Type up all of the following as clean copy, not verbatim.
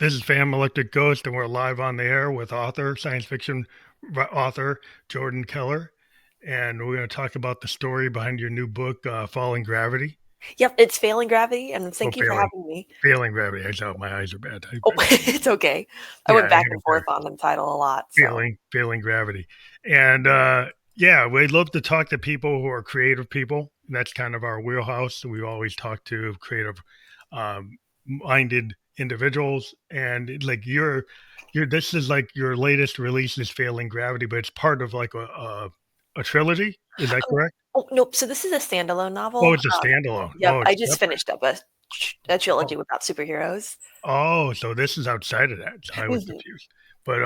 This is Phantom Electric Ghost, and we're live on the air with science fiction author Jordan Keller, and we're going to talk about the story behind your new book, Falling Gravity. Yep, it's Failing Gravity, and Oh, thank you for having me. failing gravity. I know my eyes are bad. Oh, it's okay. I Yeah, went I back got and forth on the title a lot, so. failing gravity, and yeah, we'd love to talk to people who are creative people. That's kind of our wheelhouse. We always talk to creative minded individuals, and like your this is like your latest release is Failing Gravity, but it's part of like a trilogy. Is that Oh, correct? nope, so this is a standalone Oh, novel. it's a standalone. Yep, Oh, I it's just separate. finished up a Oh, trilogy about superheroes. oh, so this is outside of that. So I was Mhm, confused. But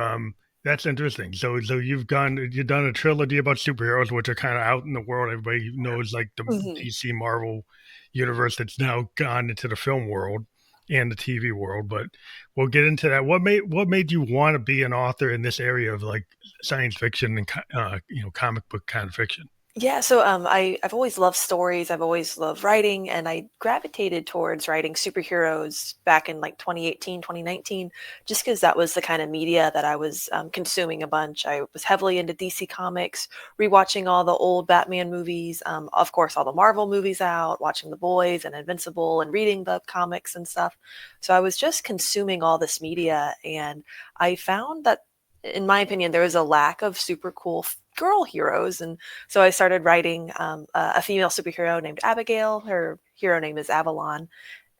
that's interesting. So you've done a trilogy about superheroes, which are kind of out in the world. Everybody knows like the mhm. DC Marvel universe that's now gone into the film world and the TV world. But we'll get into that. What made you want to be an author in this area of like science fiction and comic book kind of fiction? Yeah, so I've always loved stories. I've always loved writing, and I gravitated towards writing superheroes back in like 2018, 2019, just because that was the kind of media that I was consuming a bunch. I was heavily into DC Comics, rewatching all the old Batman movies, of course, all the Marvel movies out, watching The Boys and Invincible, and reading the comics and stuff. So I was just consuming all this media, and I found that, in my opinion, there was a lack of super cool girl heroes, and so I started writing a female superhero named Abigail. Her hero name is Avalon.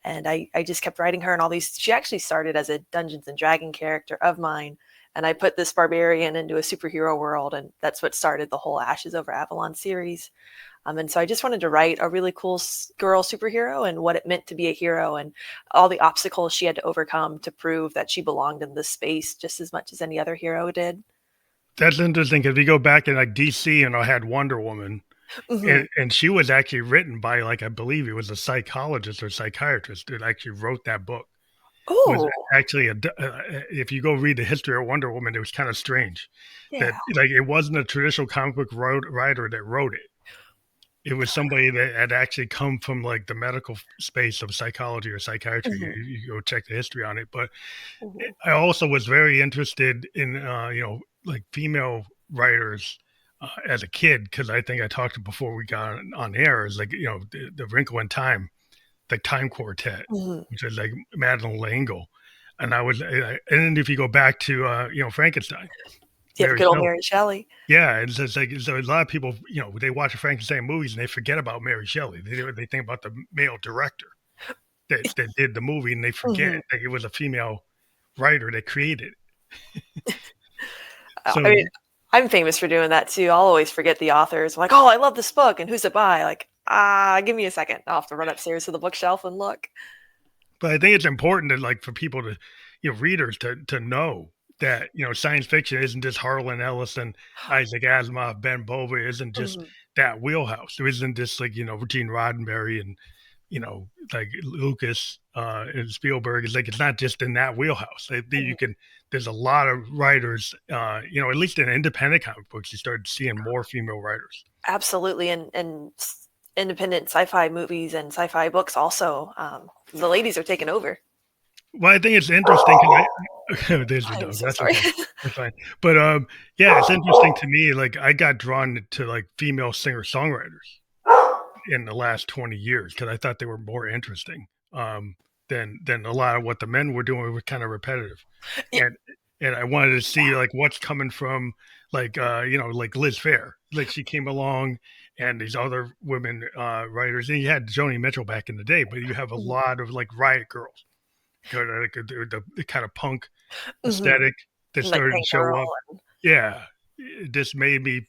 And I just kept writing her and all these. She actually started as a Dungeons and Dragon character of mine. And I put this barbarian into a superhero world. And that's what started the whole Ashes Over Avalon series. And so I just wanted to write a really cool girl superhero and what it meant to be a hero and all the obstacles she had to overcome to prove that she belonged in this space just as much as any other hero did. That's interesting because you go back in like DC and I had Wonder Woman. Hmm. And she was actually written by, like, I believe it was a psychologist or psychiatrist that actually wrote that book. It was Oh, actually if you go read the history of Wonder Woman, it was kinda strange that, yeah. like, it wasn't a traditional comic book writer that wrote it. It was somebody that had actually come from, like, the medical space of psychology or psychiatry. Hmm. You go check the history on it, but Hmm. I also was very interested in, like female writers as a kid because I think I talked before we got on air is like the Wrinkle in Time, the Time Quartet, Hmm. which is like Madeline L'Engle, and and if you go back to Frankenstein, Yep, Mary good old Shelley, Mary Shelley. yeah, it's just like so a lot of people they watch the Frankenstein movies and they forget about Mary Shelley. They think about the male director that did the movie and they forget Hmm. that it was a female writer that created it. I So mean, I'm famous for doing that too. I'll always forget the authors. I'm like, oh, I love this book, and who's it by? Like, give me a second. I'll have to run upstairs to the bookshelf and look. but I think it's important to like for people to, readers to know that science fiction isn't just Harlan Ellison, Isaac Asimov, Ben Bova isn't just Mhm, that wheelhouse. There isn't just like Gene Roddenberry and like Lucas and Spielberg. It's like it's not just in that wheelhouse. You mhm. can there's a lot of writers. At least in independent comic books, you started seeing more female writers. Absolutely, and independent sci-fi movies and sci-fi books also. The ladies are taking over. Well, I think it's interesting because there's your I'm dog. so That's sorry. okay. That's fine. But yeah, it's interesting to me. Like I got drawn to like female singer songwriters in the last 20 years because I thought they were more interesting than a lot of what the men were doing. Was kind of repetitive, Yeah. and I wanted to see like what's coming from like like Liz Fair. Like she came along and these other women writers. And you had Joni Mitchell back in the day, but you have a Mhm, lot of like Riot Girls like the kind of punk mhm. aesthetic that And like started to Tank show Girl. up. Yeah, it just made me.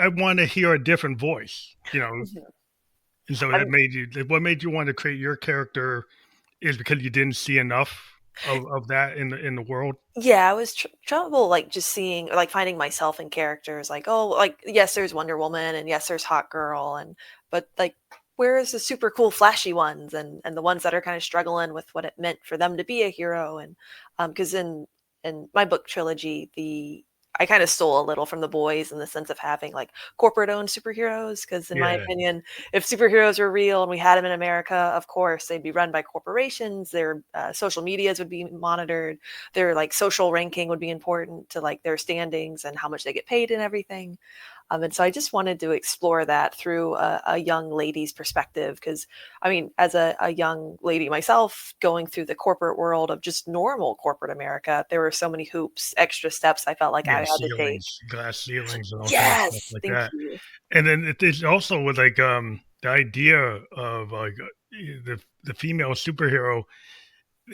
I want to hear a different voice, Mhm. and so that I'm made you. What made you want to create your character is because you didn't see enough of that in the world. Yeah, I was trouble like just seeing like finding myself in characters like, oh, like yes, there's Wonder Woman and yes, there's Hot Girl and but like where is the super cool flashy ones and the ones that are kind of struggling with what it meant for them to be a hero and because in my book trilogy, the I kind of stole a little from the boys in the sense of having like corporate owned superheroes. Because, in my Yeah, opinion, if superheroes were real and we had them in America, of course, they'd be run by corporations. Their social medias would be monitored. Their like social ranking would be important to like their standings and how much they get paid and everything. And so I just wanted to explore that through a young lady's perspective. Because, I mean, as a young lady myself, going through the corporate world of just normal corporate America, there were so many hoops, extra steps I felt like I yeah, had to take. ceilings, glass ceilings, and all kinds of stuff Yes, like thank that. you. And then it's also with like the idea of like the female superhero.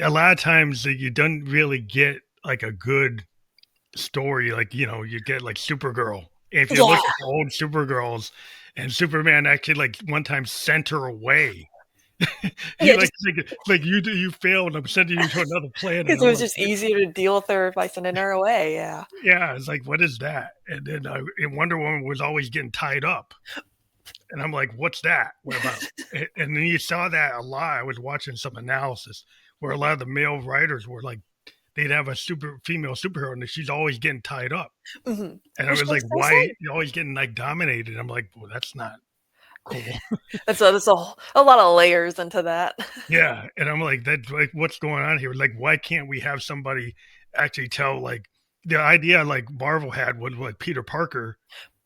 A lot of times that you don't really get like a good story. Like you get like Supergirl. If you Yeah, look at the old Supergirls, and Superman actually like one time sent her away. He yeah, like just like you failed. I'm sending you to another planet. because it I'm was like, just easier to deal with her by sending her away. Yeah. yeah, it's like, what is that? And then and Wonder Woman was always getting tied up. And I'm like, what's that? What about? And then you saw that a lot. I was watching some analysis where a lot of the male writers were like, they'd have a super female superhero and she's always getting tied up. Mhm. And I Which was like, makes no why sense. you're always getting like dominated? I'm like, well, that's not cool. That's a lot of layers into that. Yeah. And I'm like, that's like, what's going on here? Like, why can't we have somebody actually tell like the idea like Marvel had was like Peter Parker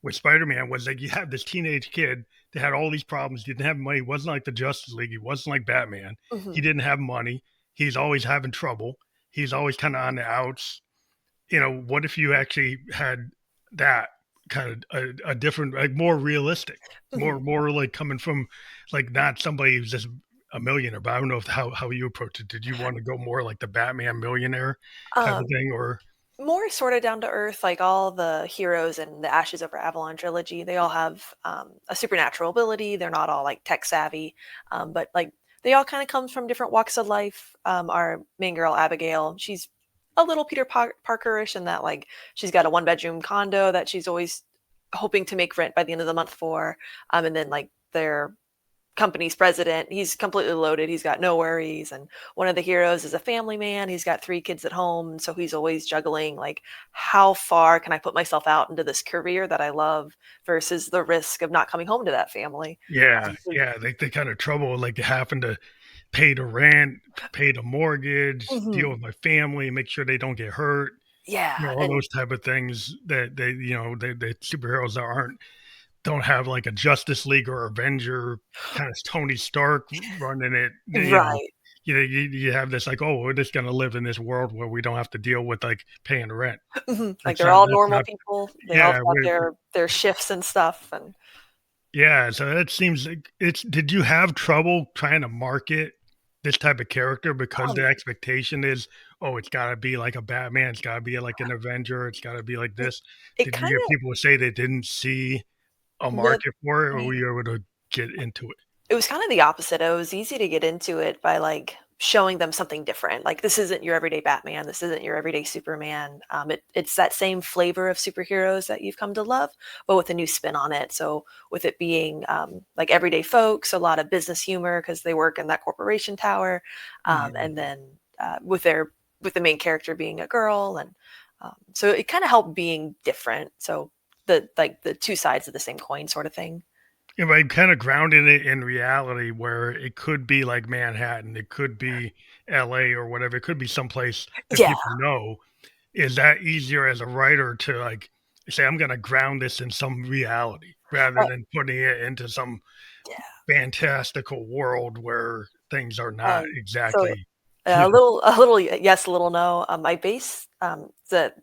with Spider-Man was like you have this teenage kid that had all these problems, didn't have money, wasn't like the Justice League, he wasn't like Batman. He Mhm. didn't have money. He's always having trouble. He's always kind of on the outs. What if you actually had that kind of a different, like more realistic, more Mhm. more like coming from like not somebody who's just a millionaire. But I don't know how you approach it. Did you want to go more like the Batman millionaire type of Um, thing, or More sort of down to earth, like all the heroes in the Ashes Over Avalon trilogy, they all have a supernatural ability. They're not all like tech savvy, but like they all kind of come from different walks of life. Our main girl, Abigail, she's a little Parkerish in that like she's got a one-bedroom condo that she's always hoping to make rent by the end of the month for. And then like their company's president. He's completely loaded. He's got no worries. And one of the heroes is a family man. He's got three kids at home. So he's always juggling like, how far can I put myself out into this career that I love versus the risk of not coming home to that family? yeah, So, yeah, they kind of trouble like having to pay the rent, pay the mortgage, deal mhm. with my family, make sure they don't get hurt. Yeah. All And those type of things that they superheroes that aren't don't have like a Justice League or Avenger kind of Tony Stark running it. right. You have this like, oh, we're just gonna live in this world where we don't have to deal with like paying the rent. Mhm. Like That's they're not. all That's normal not. people. They all Yeah, got their shifts and stuff. And yeah. So that seems like it's. Did you have trouble trying to market this type of character because um, the expectation is, oh, it's got to be like a Batman, it's got to be like an Avenger, it's got to be like this. it Did you kind hear of people say they didn't see a no, market for it, or were you able to get into it? it was kind of the opposite. It was easy to get into it by like showing them something different. Like this isn't your everyday Batman. This isn't your everyday Superman. It's that same flavor of superheroes that you've come to love, but with a new spin on it. So with it being like everyday folks, a lot of business humor because they work in that corporation tower, Mhm. and then with the main character being a girl, and so it kind of helped being different. So the two sides of the same coin sort of thing. Yeah, by kind of grounding it in reality where it could be like Manhattan, it could be LA or whatever, it could be someplace that Yeah. people know. Is that easier as a writer to like say, I'm gonna ground this in some reality rather Uh, than putting it into some yeah. fantastical world where things are not So exactly, a little yes, a little no. I base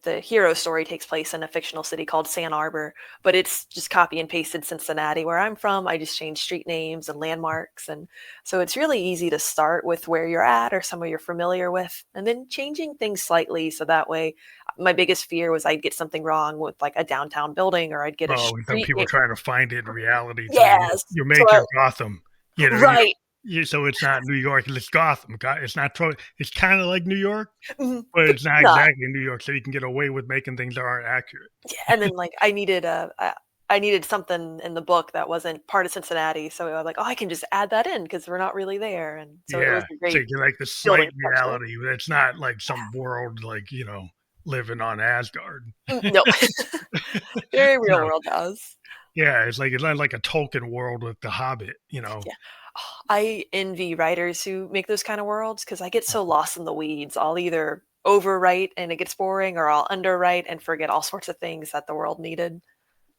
the hero story takes place in a fictional city called San Arbor, but it's just copy and pasted Cincinnati, where I'm from. I just changed street names and landmarks, and so it's really easy to start with where you're at or somewhere you're familiar with, and then changing things slightly so that way. My biggest fear was I'd get something wrong with like a downtown building, or I'd get a well, some street people name. are trying to find it in reality, so Yes, you so make your Gotham, you know, you right. so it's not New York, it's Gotham. It's not it's kind of like New York, Mhm, but but it's not not. exactly New York, so you can get away with making things that aren't accurate. Yeah, and then, like, I needed something in the book that wasn't part of Cincinnati, so I was like, "Oh, I can just add that in because 'cause we're not really there," and so it was Yeah, a so great you get like the building slight structure. reality. It's not like some world like living on Asgard. No, very real So world house. yeah, it's like a Tolkien world with the Hobbit, you know. Yeah. Oh, I envy writers who make those kind of worlds because I get so lost in the weeds. I'll either overwrite and it gets boring, or I'll underwrite and forget all sorts of things that the world needed.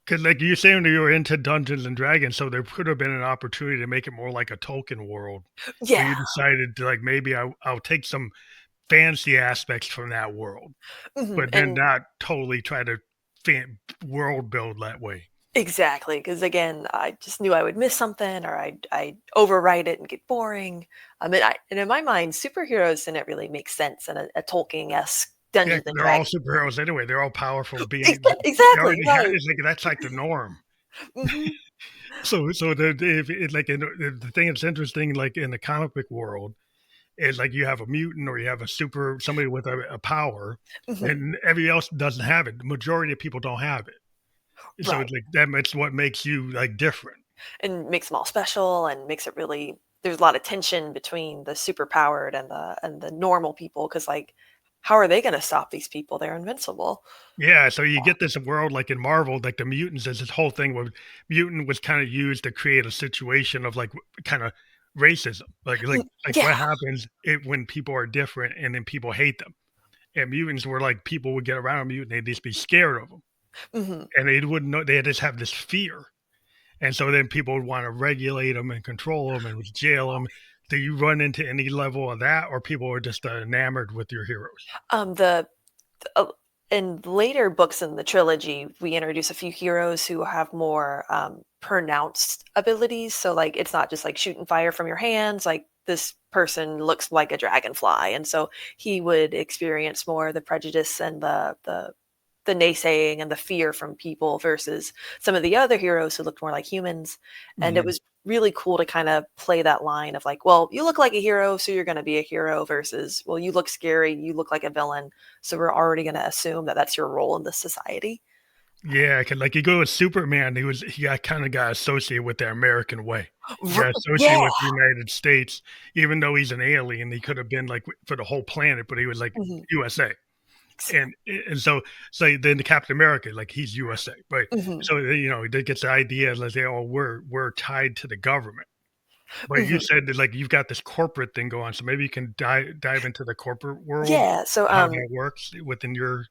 Because like you're saying, you were into Dungeons and Dragons, so there could have been an opportunity to make it more like a Tolkien world, where Yeah. you decided to like maybe I'll take some fancy aspects from that world, Mhm, but then and not totally try to world build that way. exactly, because again, I just knew I would miss something, or I'd overwrite it and get boring. And in my mind, superheroes didn't really make sense in a Tolkien-esque Yeah, Dungeons 'cause and they're all Dragons. superheroes anyway. They're all powerful beings. They Exactly, already have right. it's like that's like the norm. Mhm, So if it, like the thing that's interesting, like in the comic book world, is like you have a mutant or you have a super somebody with a power, mhm, and everybody else doesn't have it. The majority of people don't have it. So right, it's like that's what makes you like different. and makes them all special and makes it really there's a lot of tension between the superpowered and the normal people, because like, how are they gonna stop these people? They're invincible. Yeah, so you get this world like in Marvel, like the mutants. There's this whole thing where mutant was kind of used to create a situation of like kind of racism, Mm, like yeah, what happens when people are different and then people hate them. And mutants were like people would get around a mutant, they'd just be scared of them, mhm. and they wouldn't know. They just have this fear, and so then people would want to regulate them and control them and jail them. Do you run into any level of that, or people are just enamored with your heroes? The uh, in later books in the trilogy, we introduce a few heroes who have more pronounced abilities. So, like, it's not just like shooting fire from your hands. Like, this person looks like a dragonfly, and so he would experience more the prejudice and the naysaying and the fear from people versus some of the other heroes who looked more like humans. And it Mhm. was really cool to kind of play that line of like, well, you look like a hero, so you're going to be a hero, versus, well, you look scary, you look like a villain, so we're already going to assume that that's your role in this society. Yeah, 'cause, like, you go with Superman, he got kinda got associated with the American way. He got associated Yeah. with the United States, even though he's an alien, he could have been, like, for the whole planet, but he was, like, Mhm. USA. Exactly. And so then the Captain America, like, he's USA, right? Mhm. So, you know, they gets the idea, like, they all we're tied to the government. But you Mhm. said that, like, you've got this corporate thing going, so maybe you can dive into the corporate world, Yeah. So, how that works within your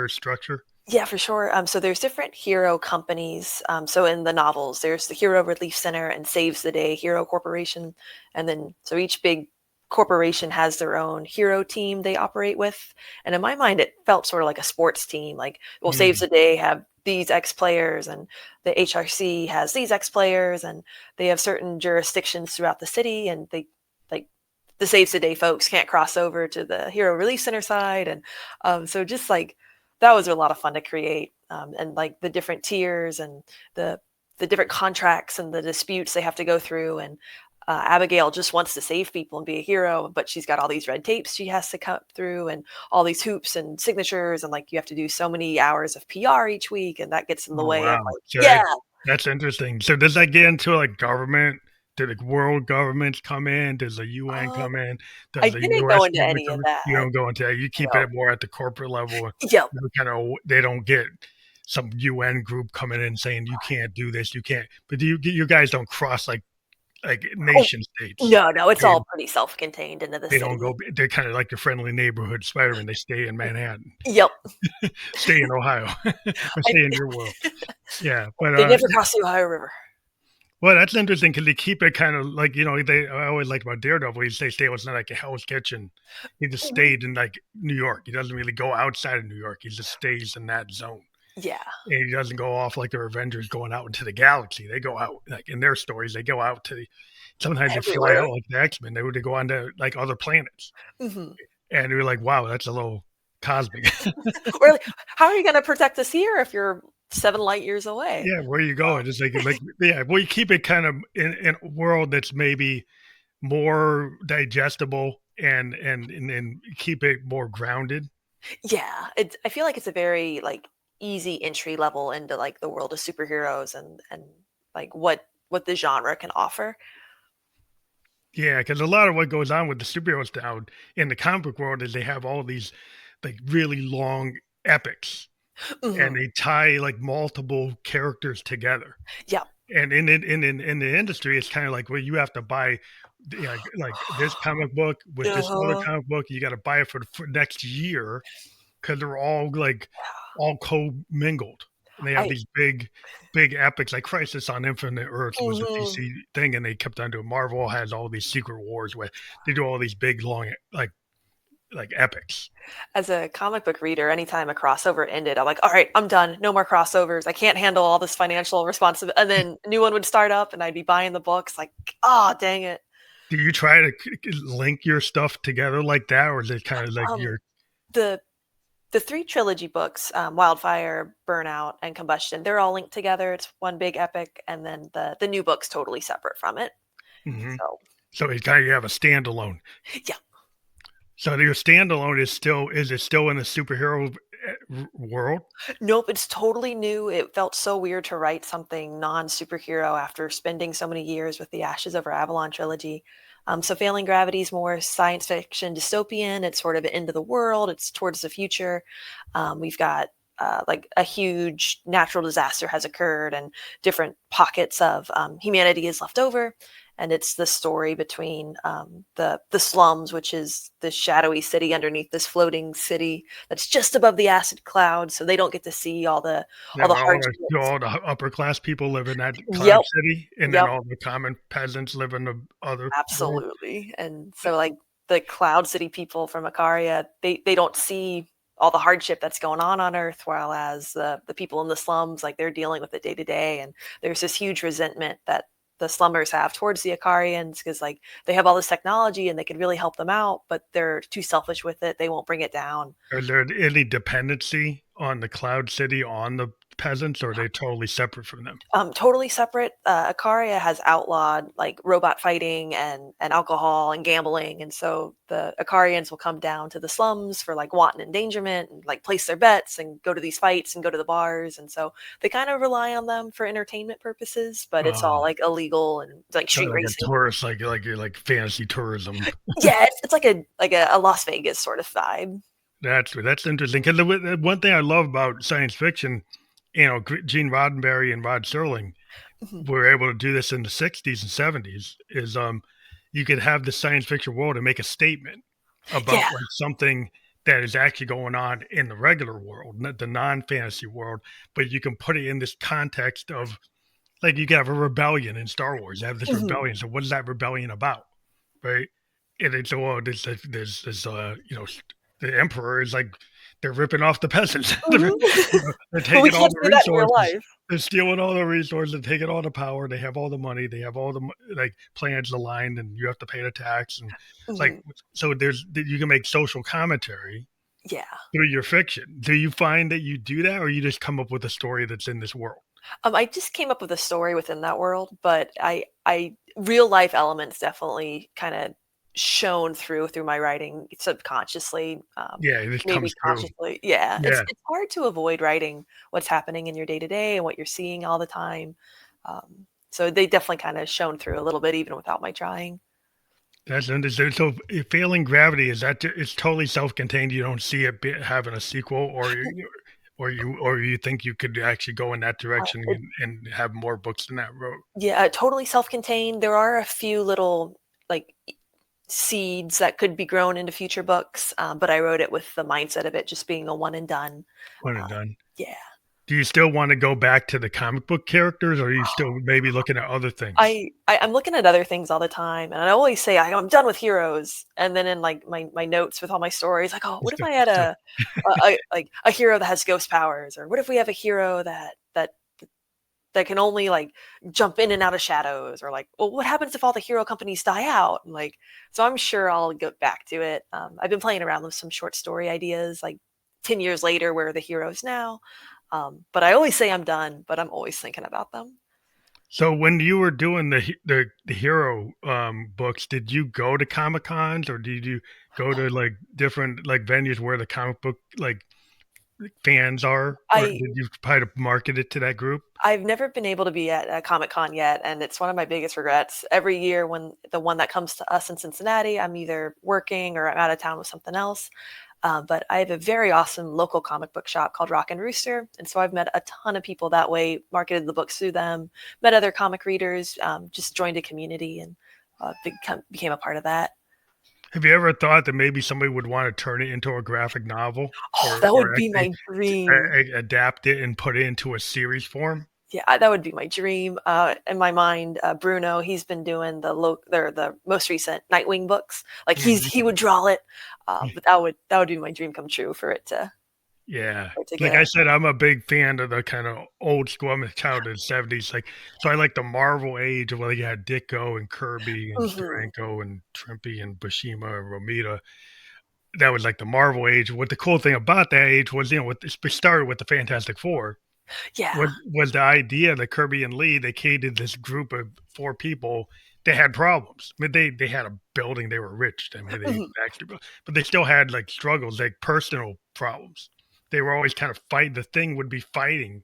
structure? yeah, for sure. So there's different hero companies. So in the novels, there's the Hero Relief Center and Saves the Day Hero Corporation, and then so each big corporation has their own hero team they operate with. And in my mind, it felt sort of like a sports team. Like, well, Saves Mm. the Day have these X players, and the HRC has these X players, and they have certain jurisdictions throughout the city, and they like the Saves the Day folks can't cross over to the Hero Relief Center side, and so just like that was a lot of fun to create, and like the different tiers and the the different contracts and the disputes they have to go through. And Abigail just wants to save people and be a hero, but she's got all these red tapes she has to cut through, and all these hoops and signatures, and like you have to do so many hours of PR each week, and that gets in the Oh, way of wow. like, So yeah. that's interesting. So does that get into, like, government? Do the world governments come in? Does the UN um, come in? I Does the didn't go US into government any come of in? You that. don't go into that. You keep No. it more at the corporate level. Yep. They don't get some UN group coming in saying, "You can't do this, you can't." But you guys don't cross, like, Oh, nation states. no, no, it's They all pretty self-contained into the they don't city. go they're kinda like the friendly neighborhood Spider-Man. They stay in Manhattan, Yep. stay in Ohio, or I, stay in your world. Yeah, but, they never crossed the Ohio River. well, that's interesting because they keep it kind of like, you know, I always like about Daredevil, he stay was like a Hell's Kitchen. He just Mhm. stayed in, like, New York. He doesn't really go outside of New York. He just stays in that zone. Yeah, And he doesn't go off like the Avengers going out into the galaxy. They go out, like, in their stories, they go out to sometimes they fly everywhere. out like the X-Men. They go on to, like, other planets. Mhm. And you're like, "Wow, that's a little cosmic." Or like, how are you gonna protect us here if you're 7 light years away? Yeah, where you going? It's like yeah, well, you keep it kind of in a world that's maybe more digestible and keep it more grounded. Yeah, it's I feel like it's a very, like, easy entry level into, like, the world of superheroes and, like, what the genre can offer. Yeah, because a lot of what goes on with the superheroes now in the comic book world is they have all these like really long epics, and Mhm. they tie like multiple characters together. Yeah. And in the industry, it's kind of like well, you have to buy like this comic book with this other Uh-huh. comic book. You got to buy it for next year because they're all like all co-mingled, and they have I these big epics like Crisis on Infinite Earths was a Mhm. DC thing, and they kept on doing. Marvel has all these secret wars where they do all these big long like epics. As a comic book reader, anytime a crossover ended, I'm like, "All right, I'm done. No more crossovers. I can't handle all this financial responsibility." And then a new one would start up, and I'd be buying the books like, "Oh, dang it." Do you try to link your stuff together like that, or is it kind of like Um, you're the the 3 trilogy books, Wildfire, Burnout, and Combustion, they're all linked together. It's one big epic, and then the new book's totally separate from it. mhm. So, So it's kind of you have a standalone. yeah. So your standalone is it still in the superhero world? Nope, it's totally new. It felt so weird to write something non-superhero after spending so many years with the Ashes Over Avalon trilogy. So Failing Gravity is more science fiction dystopian. It's sort of an end of the world. It's towards the future. We've got like a huge natural disaster has occurred, and different pockets of humanity is left over. And it's the story between the slums, which is the shadowy city underneath this floating city that's just above the acid cloud, so they don't get to see Yeah, all the where hardships. all the upper class people live in that cloud Yep, city, and then yep, all the common peasants live in the other world. absolutely. And so, like, the cloud city people from Icaria, they don't see all the hardship that's going on Earth, whereas the people in the slums, like, they're dealing with it day to day, and there's this huge resentment that the slummers have towards the Icarians because, like, they have all this technology and they could really help them out, but they're too selfish with it. They won't bring it down. Is there any dependency on the cloud city on the peasants, or are they totally separate from them? Totally separate. Icaria has outlawed like robot fighting and alcohol and gambling, and so the Icarians will come down to the slums for like wanton endangerment and like place their bets and go to these fights and go to the bars, and so they kind of rely on them for entertainment purposes, but it's all like illegal and like Kind street of like a racing. tourist, like fantasy tourism. Yeah, it's like a Las Vegas sort of vibe. That's interesting because the one thing I love about science fiction, Gene Roddenberry and Rod Serling Mhm. were able to do this in the '60s and '70s. Is you could have the science fiction world and make a statement about Yeah. like something that is actually going on in the regular world, not the non-fantasy world, but you can put it in this context of like you can have a rebellion in Star Wars. You have this Mhm. rebellion. So what is that rebellion about? Right? And it's well, this the emperor is like they're ripping off the peasants. Mhm. They're But we taking all can't the say that in real resources. life. They're stealing all the resources. They're taking all the power. They have all the money. They have all the like plans aligned, and you have to pay the tax. And like Mhm. so, there's you can make social commentary Yeah. through your fiction. Do you find that you do that, or you just come up with a story that's in this world? I just came up with a story within that world, but I real life elements definitely kind of shown through my writing subconsciously, Yeah, it just maybe comes through. consciously. Yeah, Yeah, it's hard to avoid writing what's happening in your day to day and what you're seeing all the time. So they definitely kind of shown through a little bit, even without my trying. that's interesting. So, failing gravity is that it's totally self-contained. You don't see it having a sequel, or you think you could actually go in that direction It, and have more books in that road. yeah, totally self-contained. There are a few little like seeds that could be grown into future books, but I wrote it with the mindset of it just being a one and done. One and Uh, done. yeah. Do you still want to go back to the comic book characters, or are you still maybe looking at other things? I'm looking at other things all the time, and I always say I'm done with heroes. And then in like my notes with all my stories, like, oh, You what if still, I had still a like a hero that has ghost powers, or what if we have a hero that can only like jump in and out of shadows, or like, well, what happens if all the hero companies die out? And like, so I'm sure I'll get back to it. I've been playing around with some short story ideas, like 10 years later, where are the heroes now? But I always say I'm done, but I'm always thinking about them. So when you were doing the hero books, did you go to Comic Cons or did you go to like different like venues where the comic book like fans are, or I did you try to market it to that group? I've never been able to be at a Comic Con yet, and it's one of my biggest regrets. Every year, when the one that comes to us in Cincinnati, I'm either working or I'm out of town with something else. But I have a very awesome local comic book shop called Rock and Rooster, and so I've met a ton of people that way, marketed the books through them, met other comic readers, just joined a community and became a part of that. Have you ever thought that maybe somebody would want to turn it into a graphic novel, Oh, that or would be actually my dream. adapt it and put it into a series form? Yeah, that would be my dream. In my mind, Bruno, he's been doing the most recent Nightwing books. Like Mhm. he would draw it, but that would be my dream come true Yeah. for it to Like get I a. said, I'm a big fan of the kind of old school. I'm a child of the 70s. Like, so I like the Marvel age of, like, you had Ditko and Kirby and Mhm. Steranko and Trimpe and Buscema and Romita. That was like the Marvel age. What the cool thing about that age was, it started with the Fantastic Four. Yeah. Was the idea that Kirby and Lee, they created this group of four people that had problems. I mean, they had a building, they were rich. I mean, they Mhm. actually, but they still had like struggles, like personal problems. They were always kind of fighting. The Thing would be fighting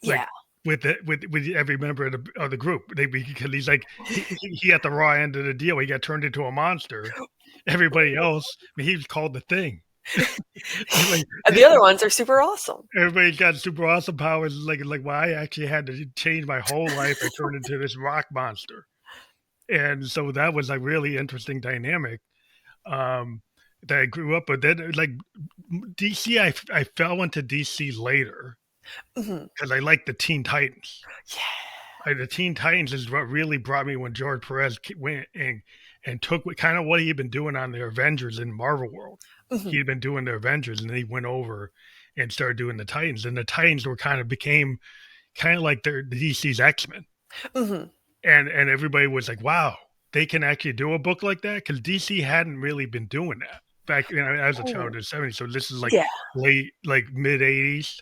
like Yeah. with every member of the group. Because he's like he at the raw end of the deal. He got turned into a monster. Everybody else, I mean, he was called the Thing. Like, And the other ones are super awesome. everybody's got super awesome powers. Well, I actually had to change my whole life. I turned into this rock monster, and so that was a really interesting dynamic um, that I grew up with. Then, like DC, I fell into DC later Mhm. because I like the Teen Titans. Yeah. The Teen Titans is what really brought me when George Perez went and took kind of what he'd been doing on the Avengers in Marvel World. Mhm. He'd been doing the Avengers, and then he went over and started doing the Titans. And the Titans were became kind of like the DC's X-Men. Mhm. And everybody was like, wow, they can actually do a book like that, because DC hadn't really been doing that back, as a child Oh, in the 70s. So this is like yeah. late, like mid 80s.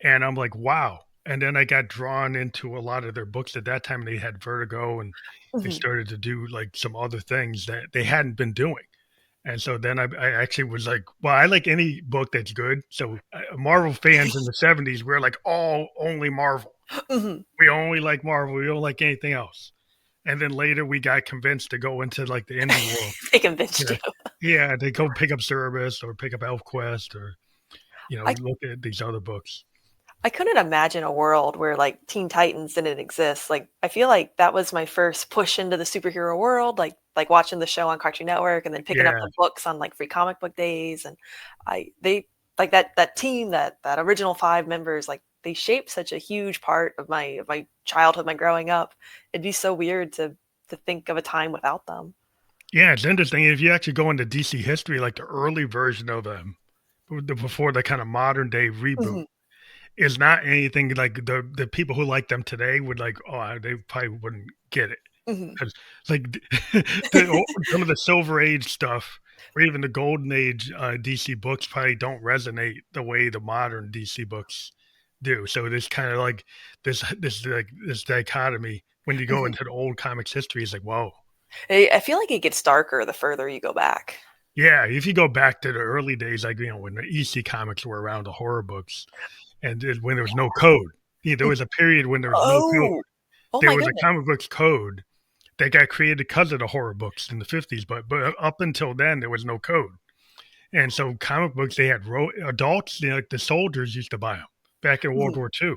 And I'm like, wow. And then I got drawn into a lot of their books at that time. They had Vertigo, and Mhm. started to do like some other things that they hadn't been doing. And so then I actually was like, well, I like any book that's good. So Marvel fans in the 70s, we're like all only Marvel. Mhm. We only like Marvel. We don't like anything else. And then later we got convinced to go into like the indie world. They convinced Yeah. you. Yeah, they go pick up Cerebus or pick up ElfQuest, or I look at these other books. I couldn't imagine a world where like Teen Titans didn't exist. Like I feel like that was my first push into the superhero world, like watching the show on Cartoon Network and then picking up Yeah. the books on like free comic book days. And I they like that team, that original five members, like they shaped such a huge part of my childhood, my growing up. It'd be so weird to think of a time without them. Yeah, it's interesting. If you actually go into DC history, like the early version of them, before the kind of modern day reboot, Hmm. is not anything like the people who like them today would like. Oh, they probably wouldn't get it, Hmm. because like some of the Silver Age stuff, or even the Golden Age DC books, probably don't resonate the way the modern DC books do. So there's kind of like this dichotomy when you go Hmm. into the old comics history. It's like, whoa. I feel like it gets darker the further you go back. Yeah, if you go back to the early days, like when the EC comics were around, the horror books, and when there was no code. Yeah, there was a period when there was no code. Oh, oh There my was a goodness. comic books code that got created because of the horror books in the 50s, but up until then there was no code. And so comic books, they had adults, like the soldiers used to buy them back in World Mhm. War II.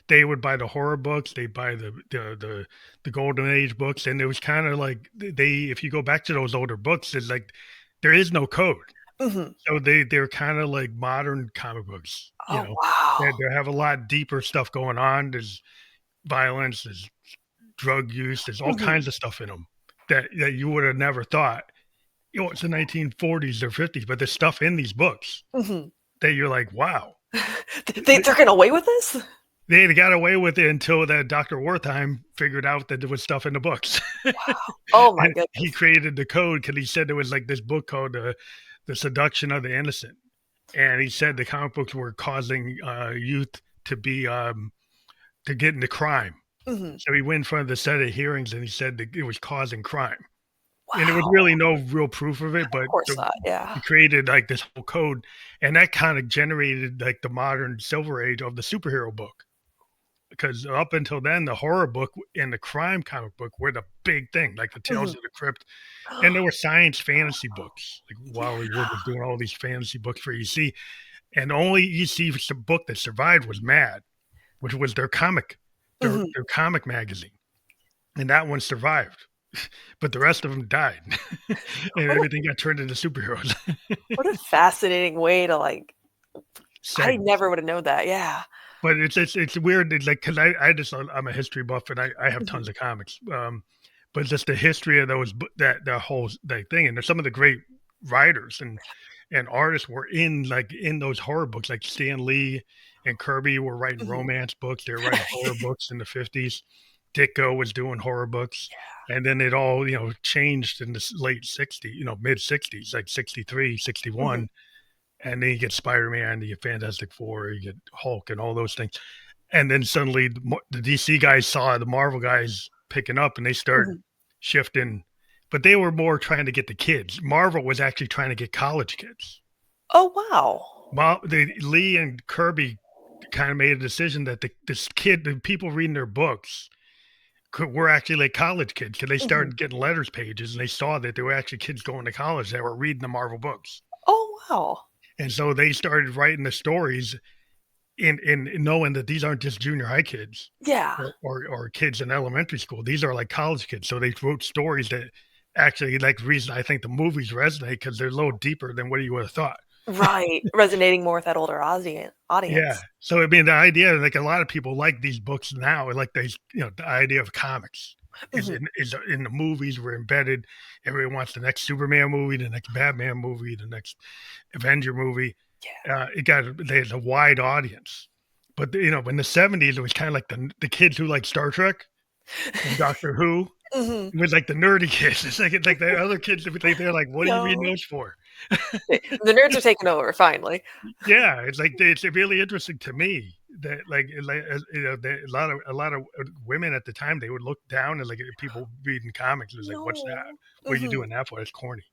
They would buy the horror books, they buy the golden age books, and it was kind of like they if you go back to those older books, it's like there is no code. Mhm. So they're kind of like modern comic books, Oh, wow. they have a lot deeper stuff going on. There's violence, there's drug use, there's all Mhm. kinds of stuff in them that you would have never thought. It's the 1940s or 50s, but there's stuff in these books Mhm. that you're like, wow. They're getting away with this? They got away with it until that Dr. Wertheim figured out that there was stuff in the books. Wow. Oh my And he goodness. created the code because he said there was like this book called The Seduction of the Innocent. And he said the comic books were causing youth to to get into crime. Mhm. So he went in front of the set of hearings and he said that it was causing crime. And there was Wow. really no real proof of it, Of but course not, yeah. he created like this whole code, and that kind of generated like the modern silver age of the superhero book, because up until then, the horror book and the crime comic book were the big thing, like the Tales Mhm. of the Crypt, and there were science fantasy books. Like Yeah. Wally Wood was doing all these fantasy books for EC, and the only EC book that survived was Mad, which was Mhm. their comic magazine, and that one survived. But the rest of them died, and What a everything got turned into superheroes. what a fascinating way to, like I Seg never would have known that, yeah. But it's weird, it's like, 'cause I just I'm a history buff and I have Mhm. tons of comics, but just the history of those that whole that thing, and there's some of the great writers and artists were in those horror books, like Stan Lee and Kirby were writing Mhm. romance books, they were writing horror books in the '50s. Ditko was doing horror books, and then it all, changed in the late '60s, mid '60s, like 63, Mhm. 61, and then you get Spider-Man, you get Fantastic Four, you get Hulk, and all those things. And then suddenly the DC guys saw the Marvel guys picking up, and they start Mhm. shifting. But they were more trying to get the kids. Marvel was actually trying to get college kids. Oh, wow. Lee and Kirby kind of made a decision that the people reading their books were actually like college kids because they Mhm. started getting letters pages and they saw that there were actually kids going to college that were reading the Marvel books. Oh, wow. And so they started writing the stories in knowing that these aren't just junior high kids Yeah. or kids in elementary school. These are like college kids. So they wrote stories that actually, like, the reason I think the movies resonate because they're a little deeper than what you would have thought. Right, resonating more with that older Yeah. audience. So I mean, the idea, like, a lot of people like these books now, like these, the idea of comics Mhm. is in the movies. We're embedded. Everyone wants the next Superman movie, the next Batman movie, the next Avenger movie. Yeah. There's a wide audience. But in the '70s, it was kind of like the kids who like Star Trek and Doctor Who. Mhm. It was like the nerdy kids. It's like the other kids. They're like, "What are you reading No. those for?" The nerds are taking over finally. Yeah, it's like it's really interesting to me that that a lot of women at the time they would look down and like people reading comics. It was like, "What's that? No. What are you Mhm. doing that for? It's corny."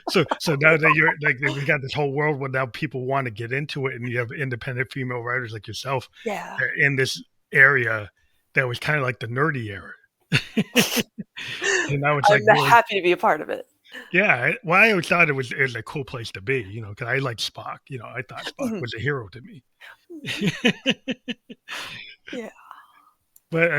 So now that you're like we got this whole world where now people want to get into it, and you have independent female writers like yourself Yeah. in this area that was kind of like the nerdy era, and now it's like I'm really, happy to be a part of it. yeah. Well, I always thought it was a cool place to be, because I like Spock. I thought Spock Mhm. was a hero to me. Mhm. Yeah. But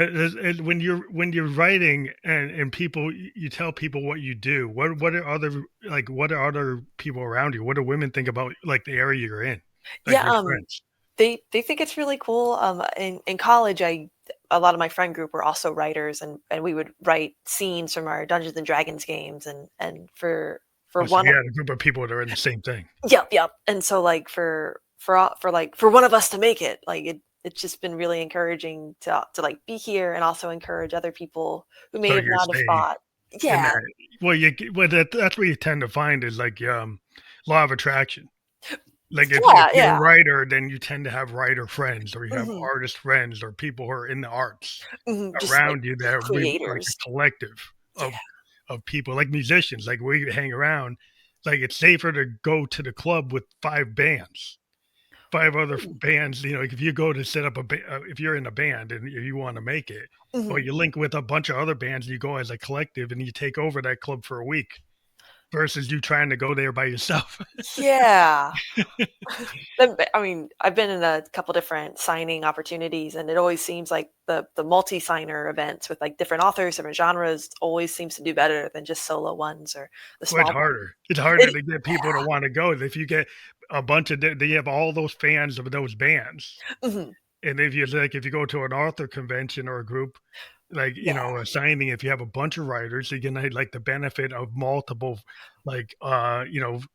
when you're writing and people you tell people what you do, what are other people around you? What do women think about like the area you're in, like Yeah, your friends? they think it's really cool. In college, a lot of my friend group were also writers, and we would write scenes from our Dungeons and Dragons games, and for Oh, so one you had a group of people that are in the same thing. Yep, yep. And so, like, for one of us to make it, like, it's just been really encouraging to, like, be here and also encourage other people who may So have you not have stay thought. in Yeah. that. That's what you tend to find is like law of attraction. Like if Yeah, you're a yeah. writer, then you tend to have writer friends, or you have Mhm, artist friends, or people who are in the arts mhm, just, like, around you that are like creators. a collective Yeah. of people, like musicians. Like we hang around, like it's safer to go to the club with five other Mm, bands. Like if you go to set up if you're in a band and you want to make it, or mhm. you link with a bunch of other bands, you go as a collective and you take over that club for a week versus you trying to go there by yourself. Yeah. I mean, I've been in a couple different signing opportunities, and it always seems like the multi-signer events with, like, different authors, different genres always seems to do better than just solo ones or the Well, it's small ones. harder. It's harder It to get people to want to go. If you get a bunch of, they have all those fans of those bands. Mhm. And if you go to an author convention or a group, like, Yeah. a signing, if you have a bunch of writers, you can have like the benefit of multiple, like,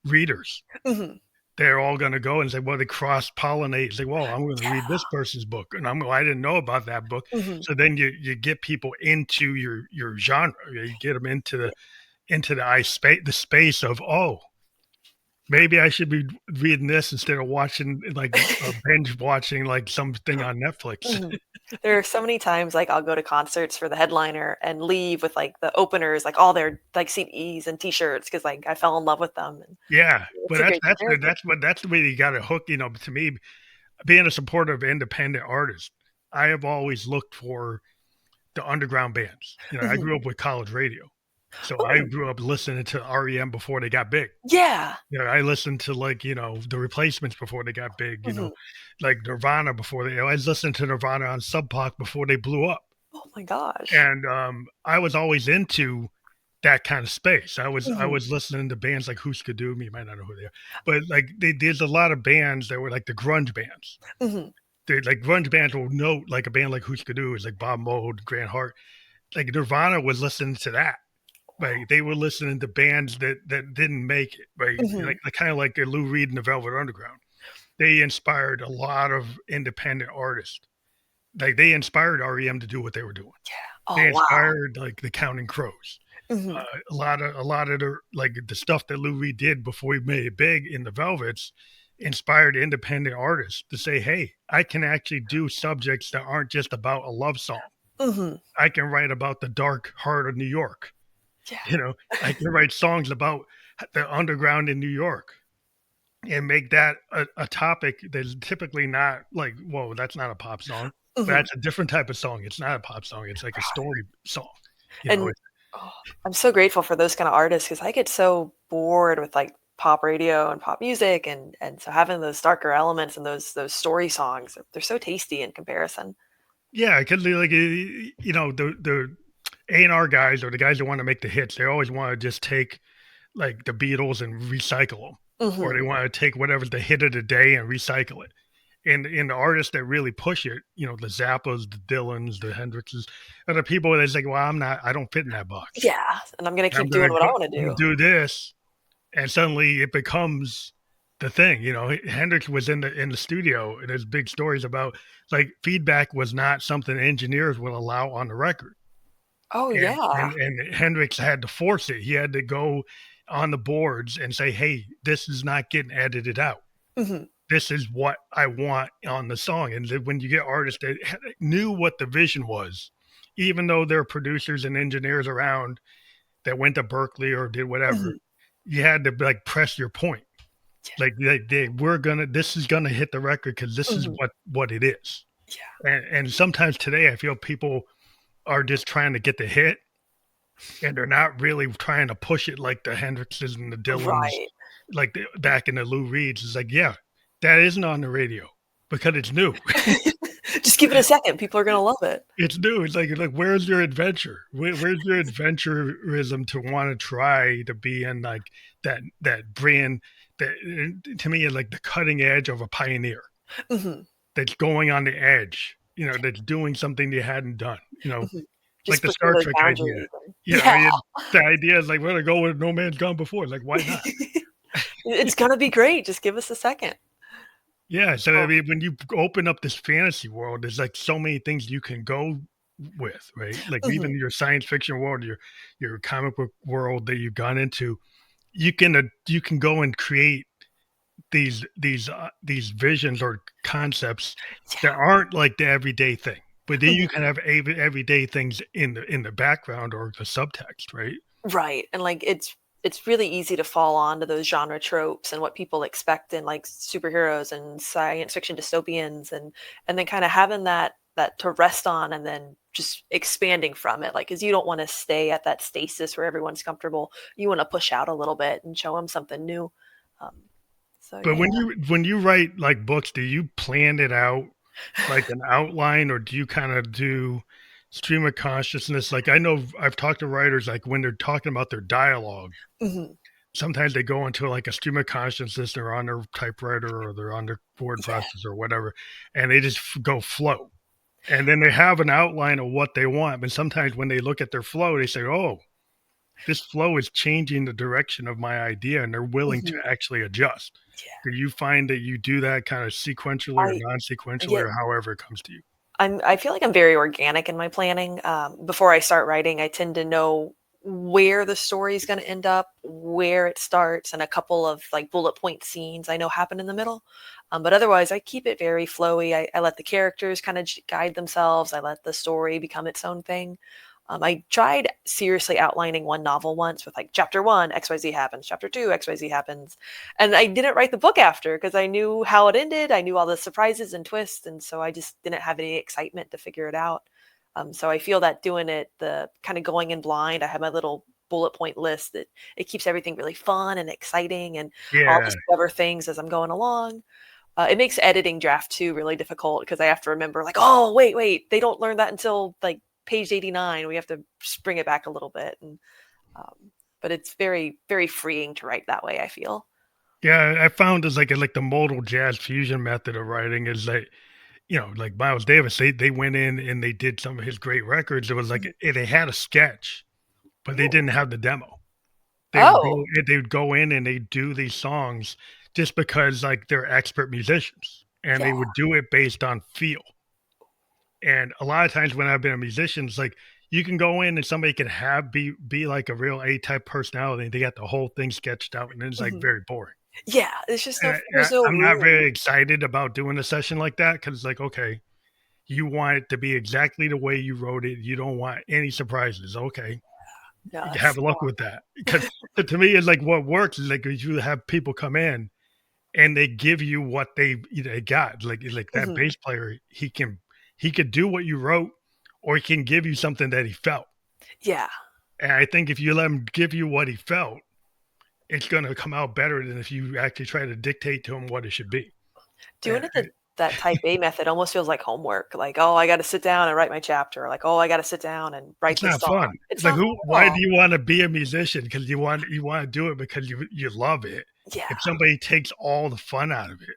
readers. Mhm, They're all going to go and say, well, they cross pollinate. Say, well, I'm going to read yeah. this person's book, and I didn't know about that book. Mhm. So then you get people into your genre. You get them into the space of, oh, maybe I should be reading this instead of watching like binge watching like something on Netflix. Mhm. There are so many times, like, I'll go to concerts for the headliner and leave with, like, the openers, like, all their, like, CDs and T-shirts because, like, I fell in love with them, and Yeah, but it's a great comparison. that's the way you got to hook. To me, being a supporter of independent artists. I have always looked for the underground bands. I Mhm. grew up with college radio, so I Ooh, grew up listening to REM before they got big. yeah. I listened to like the Replacements before they got big. Mhm. Like Nirvana before they. I was listening to Nirvana on Sub Pop before they blew up, Oh my gosh. and I was always into that kind of space. I Mhm. was listening to bands like Husker Du. You might not know who they are, but like there's a lot of bands that were like the grunge bands. Mhm. Like grunge bands will note like a band like Husker Du is like Bob Mould, Grant Hart. Like Nirvana was listening to that. Like they were listening to bands that didn't make it. Right, Mhm. like kind of like Lou Reed and the Velvet Underground. They inspired a lot of independent artists. Like they inspired REM to do what they were doing. They Oh, wow. inspired like the Counting Crows. Mhm. A lot of the like the stuff that Lou Reed did before he made it big in the Velvets inspired independent artists to say, "Hey, I can actually do subjects that aren't just about a love song. Mhm. I can write about the dark heart of New York. Yeah. You know, I can write songs about the underground in New York." And make that a topic that's typically not like, whoa, that's not a pop song. Mhm. That's a different type of song. It's not a pop song. It's like a story song. You know, And oh, I'm so grateful for those kind of artists because I get so bored with like pop radio and pop music, and so having those darker elements and those story songs, they're so tasty in comparison. yeah, because like the A&R guys or the guys that want to make the hits, they always want to just take like the Beatles and recycle them, or they Mhm. want to take whatever's the hit of the day and recycle it. And the artists that really push it, the Zappas, the Dylans, the Hendrixes, are the people that's like, well, I don't fit in that box. Yeah, and I'm gonna I'm keep gonna doing what go, I wanna I'm gonna do. do this, and suddenly it becomes the thing. Hendrix was in the studio, and there's big stories about like feedback was not something engineers would allow on the record, Oh, and yeah. and Hendrix had to force it. He had to go on the boards and say, "Hey, this is not getting edited out. Mhm. This is what I want on the song." And then when you get artists that knew what the vision was, even though there are producers and engineers around that went to Berkeley or did whatever, Mhm. you had to like press your point. Like we're gonna this is gonna hit the record because this is Mhm. what it is. Yeah. And sometimes today I feel people are just trying to get the hit and they're not really trying to push it like the Hendrixes and the Dylans, Right. like back in the Lou Reeds. It's like, yeah, that isn't on the radio because it's new. Just give it a second, people are gonna love it. It's new. It's like where's your adventure? Where's your adventurism to want to try to be in like that brand that to me is like the cutting edge of a pioneer Mhm. that's going on the edge. That's doing something they hadn't done. Mhm. Like Just the pushing Star those Trek idea. boundaries and I yeah. mean, the idea is like we're gonna go where no man's gone before. Like why not? It's gonna be great, just give us a second. Yeah. So I Oh. mean, when you open up this fantasy world, there's like so many things you can go with, right? Like Mhm. even your science fiction world, your comic book world that you've gone into, you can go and create these visions or concepts that Yeah. aren't like the everyday thing. But then you Mhm. can have everyday things in the background or the subtext, right? Right, and, like, it's really easy to fall onto those genre tropes and what people expect in, like, superheroes and science fiction dystopians and then kinda having that to rest on and then just expanding from it, like, 'cause you don't wanna stay at that stasis where everyone's comfortable. You wanna push out a little bit and show them something new. Um, so But yeah. when you write like books, do you plan it out like an outline, or do you kind of do stream of consciousness? Like I know I've talked to writers like when they're talking about their dialogue, Mhm. sometimes they go into like a stream of consciousness. They're on their typewriter or they're on their word Yeah. processor or whatever, and they just go flow. And then they have an outline of what they want. But sometimes when they look at their flow, they say, "Oh, this flow is changing the direction of my idea," and they're willing to Mhm. actually adjust. Yeah. Do you find that you do that kind of sequentially or I non-sequentially yeah. or however it comes to you? I feel like I'm very organic in my planning. Before I start writing, I tend to know where the story is going to end up, where it starts, and a couple of like bullet point scenes I know happen in the middle. But otherwise, I keep it very flowy. I let the characters kind of guide themselves. I let the story become its own thing. I tried seriously outlining one novel once with like chapter one, XYZ happens, chapter two, XYZ happens. And I didn't write the book after because I knew how it ended. I knew all the surprises and twists. And so I just didn't have any excitement to figure it out. So I feel that doing it, the kind of going in blind, I have my little bullet point list that it keeps everything really fun and exciting. And I'll Yeah, discover things as I'm going along. It makes editing draft two really difficult because I have to remember, like, oh, wait, they don't learn that until like page 89. We have to bring it back a little bit. Um, but it's very, very freeing to write that way, I feel. yeah. I found as like the modal jazz fusion method of writing is like, like Miles Davis. They went in and they did some of his great records. It was like Mhm. they had a sketch, but they didn't have the demo. Oh, They would go in and they do these songs just because like they're expert musicians and yeah. they would do it based on feel. And a lot of times when I've been a musician, it's like you can go in and somebody can have be like a real A type personality and they got the whole thing sketched out and it's like Mhm. very boring. Yeah, it's just And there's no I'm not room. very excited about doing a session like that because it's like, okay, you want it to be exactly the way you wrote it. You don't want any surprises. Okay, No, have it's luck with that. Because to me, it's like what works is like you have people come in and they give you what they got. Like that mhm. bass player, he could do what you wrote, or he can give you something that he felt. Yeah. And I think if you let him give you what he felt, it's going to come out better than if you actually try to dictate to him what it should be. Doing And it that type A method almost feels like homework. Like, oh, I got to sit down and write my chapter. Or like, oh, I got to sit down and write it's this not song. fun. It's Like not who? fun at Why do all. you want to be a musician? Because you want to do it because you love it. Yeah. If somebody takes all the fun out of it,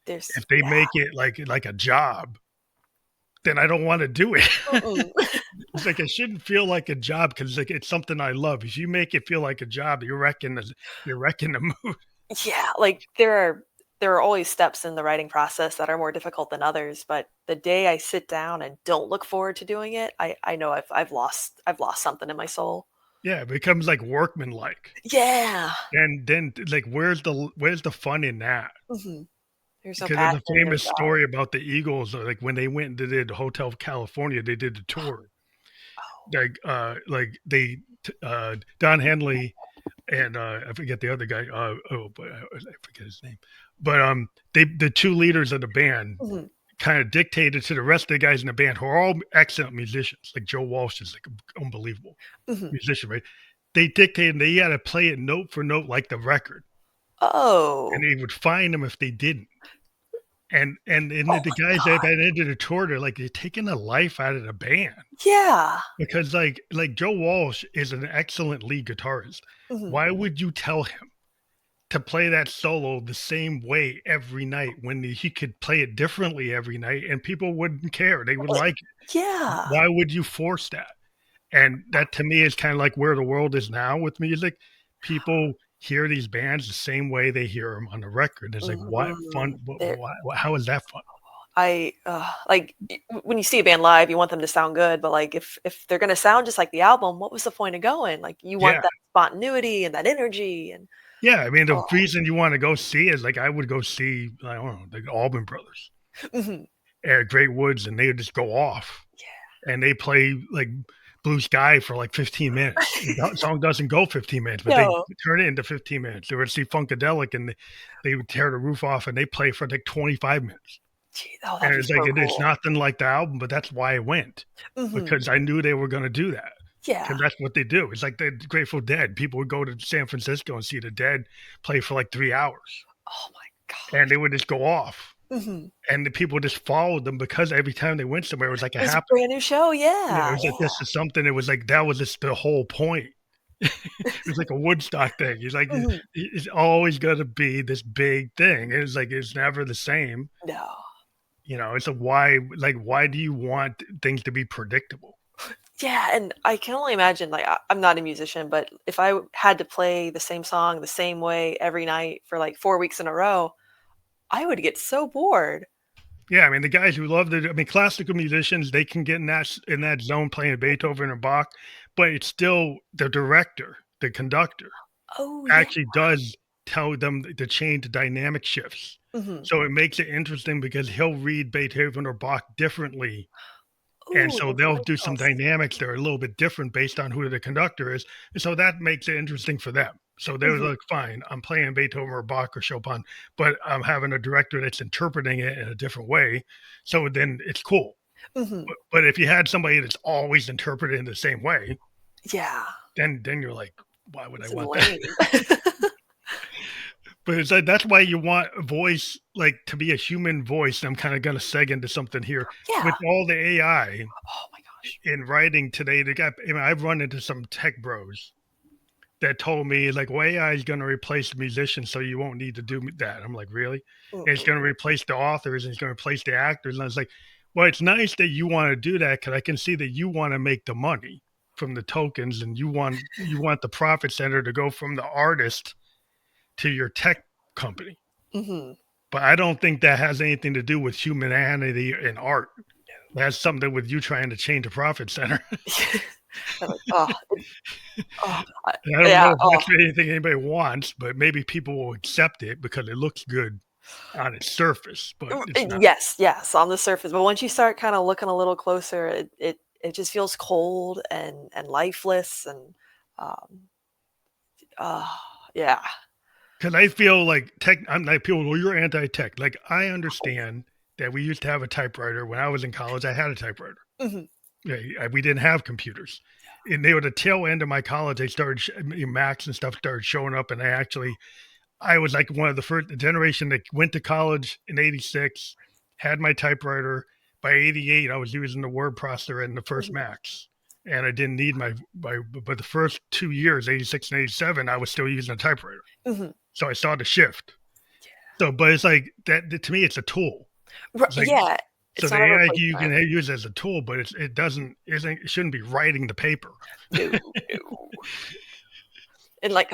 There's, if they yeah. make it like a job, then I don't want to do it. Mm-mm. It's like it shouldn't feel like a job because like it's something I love. If you make it feel like a job, you're wrecking the mood. Yeah, like there are always steps in the writing process that are more difficult than others, but the day I sit down and don't look forward to doing it, I know I've lost something in my soul. Yeah, it becomes like workmanlike. Yeah. And then like where's the fun in that? Mhm. There's no Because there's a passion, no famous drive. story about the Eagles, like when they went and did Hotel California, they did the tour. Oh. Like they Don Henley and I forget the other guy. But I forget his name. But the two leaders of the band Mhm, kind of dictated to the rest of the guys in the band who are all excellent musicians. Like Joe Walsh is like an unbelievable mhm. musician, right? They dictated they had to play it note for note like the record, and Oh. they would fine them if they didn't. And Oh the my guys that god. ended the tour, they're like they're taking the life out of the band Yeah. because like Joe Walsh is an excellent lead guitarist. Mhm. Why would you tell him to play that solo the same way every night when he could play it differently every night and people wouldn't care? They would Like, like it. yeah. Why would you force that? And that to me is kind of like where the world is now with music. People hear these bands the same way they hear them on the record. It's like, what fun? Mhm. There How is that fun? I like when you see a band live, you want them to sound good, but like if they're gonna sound just like the album, what was the point of going? Like you want Yeah. that spontaneity and that energy and Yeah. I mean, the oh, reason you want to go see is like, I would go see, I don't know, the Allman Brothers mhm. at Great Woods and they would just go off Yeah. and they play like Blue Sky for like 15 minutes. The song doesn't go 15 minutes, but they No. turn it into 15 minutes. They would see Funkadelic and they would tear the roof off and they play for like 25 minutes. Gee, oh, And that'd be it's like so it's cool. nothing like the album, but that's why I went Mhm. because I knew they were going to do that Yeah. because that's what they do. It's like the Grateful Dead. People would go to San Francisco and see the Dead play for like 3 hours, Oh my and gosh. they would just go off, Mhm. and the people just followed them because every time they went somewhere, it was like a It was a happening. brand new show, It yeah, was like this is something. It was like that was just the whole point. It was like a Woodstock thing. He's like, yeah. Mhm. it's always going to be this big thing. It's like it's never the same. No. It's a why. Like, why do you want things to be predictable? Yeah, and I can only imagine, like, I'm not a musician, but if I had to play the same song the same way every night for, like, 4 weeks in a row, I would get so bored. Yeah, I mean the guys who love I mean classical musicians, they can get in that zone playing Beethoven or Bach, but it's still the director, the conductor Oh, yeah. actually does tell them to change the dynamic shifts. Mhm. So it makes it interesting because he'll read Beethoven or Bach differently And Ooh, so those they'll light do some bells. dynamics that are a little bit different based on who the conductor is, and so that makes it interesting for them. So they're Mhm, like, "Fine, I'm playing Beethoven or Bach or Chopin, but I'm having a director that's interpreting it in a different way, so then it's cool." mhm. But if you had somebody that's always interpreted in the same way, Yeah, then you're like, "Why would I it's want that?" lame. But it's like that's why you want a voice, like, to be a human voice. I'm kinda gonna seg into something here. Yeah. With all the AI Oh my gosh. in writing today, they got I mean, I've run into some tech bros that told me, like, "Well, AI is gonna replace the musicians, so you won't need to do that." I'm like, "Really? And it's Mm-mm. gonna replace the authors, and it's gonna replace the actors." And I was like, "Well, it's nice that you wanna do that because I can see that you wanna make the money from the tokens, and you want the profit center to go from the artist to your tech company." Mhm. But I don't think that has anything to do with humanity and art. That has something with you trying to change a profit center. They're like, "Oh, oh, I" And I don't yeah, know if oh, that's anything anybody wants, but maybe people will accept it because it looks good on its surface, but it's not. yes, yes, on the surface, but once you start kinda looking a little closer, it just feels cold and lifeless and, um, uh, yeah. Because I feel like tech, I'm like people, well, you're anti-tech. Like I understand that we used to have a typewriter. When I was in college, I had a typewriter. Mhm. Yeah, we didn't have computers. And they were the tail end of my college. They started Macs and stuff started showing up, and I was like one of the first generation that went to college in '86, had my typewriter. By '88, I was using the word processor and the first Mhm. Macs, and I didn't need my. But the first 2 years, '86 and '87, I was still using a typewriter. Mhm. So I saw the shift. So, but it's like that to me, it's a tool. It's like Yeah, so it's the not a AI you can replacement. use as a tool, but it doesn't isn't it shouldn't be writing the paper. No, no. And, like,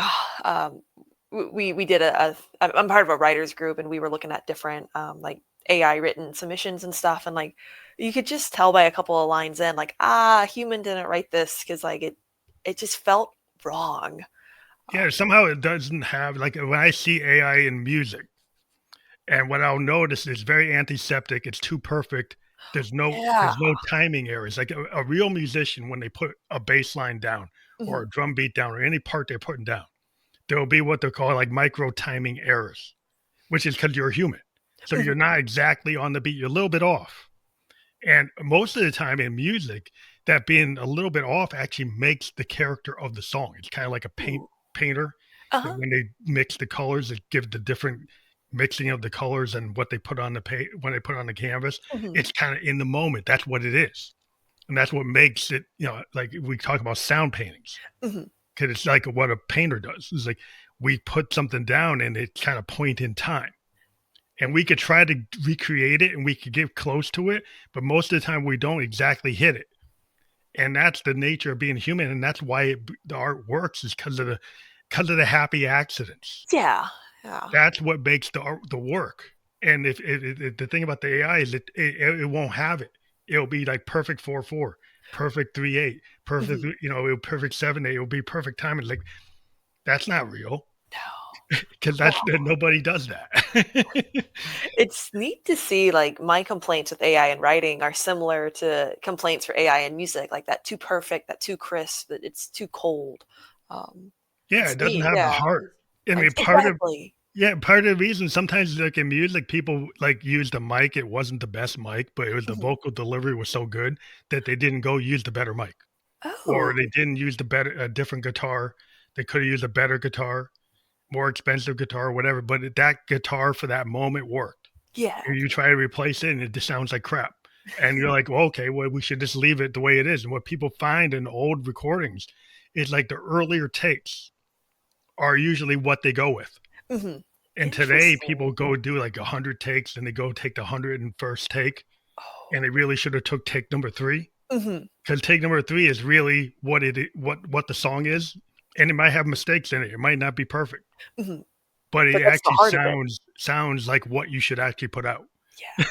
we did I'm part of a writers group, and we were looking at different, like, AI written submissions and stuff, and, like, you could just tell by a couple of lines in, like, human didn't write this because like, it just felt wrong. Yeah, Um, somehow it doesn't have like when I see AI in music. And what I'll notice is very antiseptic, it's too perfect. yeah. There's no timing errors. Like a real musician, when they put a bass line down or Mhm, a drum beat down or any part they're putting down, there will be what they call like micro timing errors, which is because you're human. So mhm, you're not exactly on the beat, you're a little bit off. And most of the time in music, that being a little bit off actually makes the character of the song. It's kind of like a ooh, painter that uh-huh, when they mix the colors, it gives the different mixing of the colors and what they put on the when they put on the canvas. mhm, It's kind of in the moment. That's what it is, and that's what makes it. Like we talk about sound paintings mhm, because it's like what a painter does. It's like we put something down and it kind of point in time and we could try to recreate it and we could get close to it, but most of the time we don't exactly hit it. And that's the nature of being human, and that's why the art works is because of the happy accidents. yeah, yeah, That's what makes the art the work. And if the thing about the AI is it won't have it. It'll be like perfect 4/4, perfect 3/8, perfect mhm, perfect 7/8. It'll be perfect time. It's like that's not real no. because that's nobody does that. It's neat to see, like, my complaints with AI in writing are similar to complaints for AI in music, like that too perfect, that too crisp, that it's too cold. Yeah, It's it doesn't neat, have the yeah. heart. I Like mean, exactly. part of the reason sometimes like in music, people like use the mic. It wasn't the best mic, but it was the Mhm. vocal delivery was so good that they didn't go use the better mic, or they Oh, didn't use the better a different guitar. They could have used a better guitar, more expensive guitar, whatever. But that guitar for that moment worked. yeah. And you try to replace it, and it just sounds like crap. And you're like, well, okay, well, we should just leave it the way it is. And what people find in old recordings is like the earlier takes are usually what they go with. Mhm. And today, Interesting. people go do like 100 takes, and they go take the 101st take, and Oh. they really should have took take number 3 Mhm, because take number 3 is really what the song is, and it might have mistakes in it. It might not be perfect, mhm. but But it that's the actually heart of it. sounds like what you should actually put out. Yeah.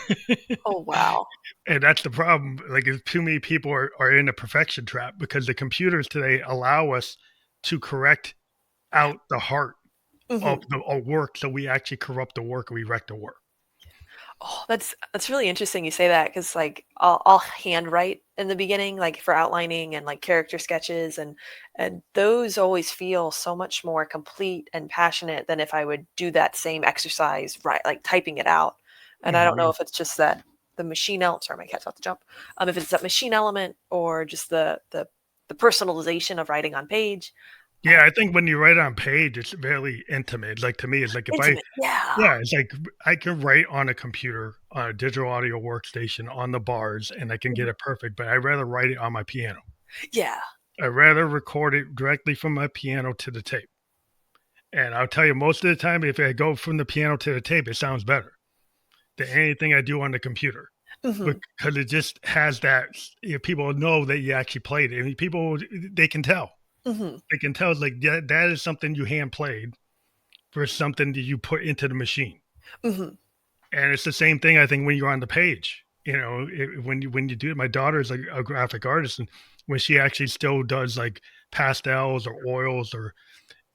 Oh, wow. And that's the problem. Like, if too many people are in a perfection trap because the computers today allow us to correct Yeah. out the heart of Mhm. the work, so we actually corrupt the work, we wreck the work. Oh, that's really interesting you say that because like I'll handwrite in the beginning, like for outlining and like character sketches, and those always feel so much more complete and passionate than if I would do that same exercise, right, like typing it out. And I don't know Mhm. if it's just that the machine element, sorry, my cat's about to jump. If it's that machine element or just the personalization of writing on page. Uh, Yeah, I think when you write on page, it's very intimate. Like, to me, it's like if I Intimate, yeah, yeah, it's like I can write on a computer, on a digital audio workstation, on the bars, and I can mhm, get it perfect, but I'd rather write it on my piano. yeah, I'd rather record it directly from my piano to the tape. And I'll tell you, most of the time, if I go from the piano to the tape, it sounds better than anything I do on the computer hmm because it just has that. People know that you actually played it. I mean, people they can tell. hmm They can tell it's like that is something you hand played versus something that you put into the machine. hmm And it's the same thing I think when you're on the page. When you do it, my daughter is a graphic artist, and when she actually still does like pastels or oils or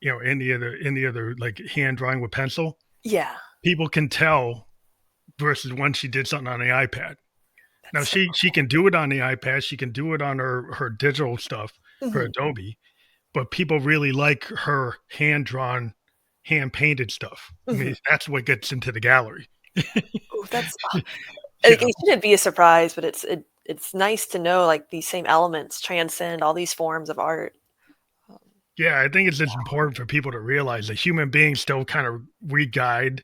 any other like hand drawing with pencil, yeah. people can tell versus when she did something on the iPad. Now That's so she can do it on the iPad, she can do it on her digital stuff, her cool. Adobe, but people really like her hand drawn, hand painted stuff. I mean, Mhm. that's what gets into the gallery. Ooh, that's You like, know, it shouldn't be a surprise, but it's nice to know, like, these same elements transcend all these forms of art. Um, yeah, I think it's just important for people to realize that human beings still kind of we guide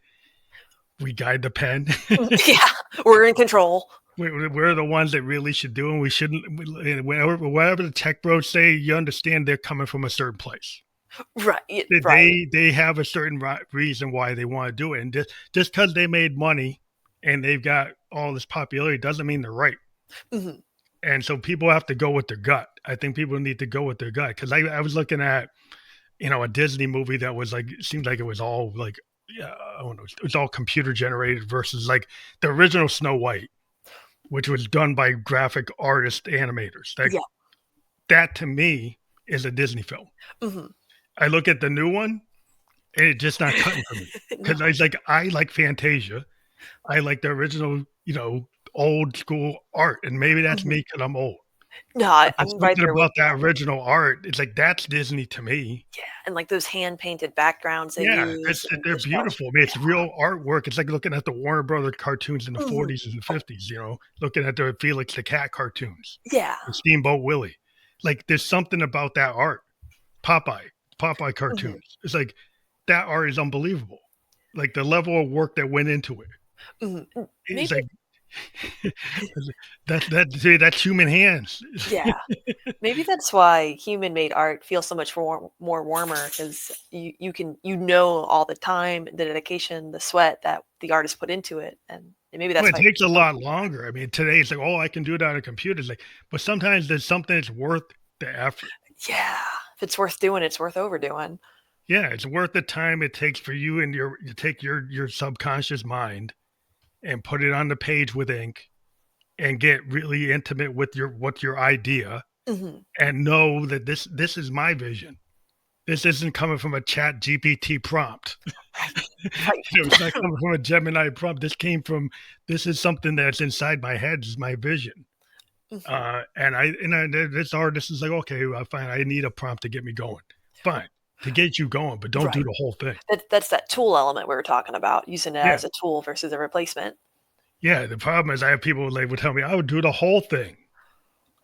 the pen. yeah, we're in control. We're the ones that really should do, and we shouldn't. Whatever the tech bros say, you understand they're coming from a certain place. Right, y They right. they have a certain reason why they want to do it, and just because they made money and they've got all this popularity doesn't mean they're right. Mhm. And so people have to go with their gut. I think people need to go with their gut because I was looking at a Disney movie that was like it seemed like it was all like yeah I don't know it was all computer generated versus like the original Snow White, which was done by graphic artist animators. Yeah, That to me is a Disney film. mhm. I look at the new one and it's just not cutting for me No, because I like Fantasia. I like the original, old school art, and maybe that's mhm. me because I'm old. No, But there's I'm right something there with about you that on that. original art. It's like that's Disney to me. Yeah, and, like, those hand-painted backgrounds they Yeah, use and they're the shell beautiful. I mean, yeah, it's real artwork. It's like looking at the Warner Brother cartoons in the mhm. 40s and the 50s. Looking at the Felix the Cat cartoons, Yeah, and Steamboat Willie. Like there's something about that art. Popeye, Popeye mhm, cartoons. It's like that art is unbelievable. Like the level of work that went into it. mhm. It's Maybe like that's human hands. yeah. Maybe that's why human-made art feels so much more warmer because you know all the time, the dedication, the sweat that the artist put into it, and maybe Well, that's it why it takes feels a so much lot longer. I mean, today it's like, oh, I can do it on a computer. It's like, but sometimes there's something that's worth the effort. yeah. If it's worth doing, it's worth overdoing. Yeah, it's worth the time it takes for you and you take your subconscious mind and put it on the page with ink and get really intimate with your idea Mhm. and know that this is my vision. This isn't coming from a chat GPT prompt. Right, right. It's not coming from a Gemini prompt. This is something that's inside my head, is my vision. Mhm. This artist is like, okay, well, fine. I need a prompt to get me going. Fine. To get you going, but don't do Right. the whole thing. That's that tool element we were talking about, using it Yeah. as a tool versus a replacement. Yeah. The problem is I have people like would tell me I would do the whole thing.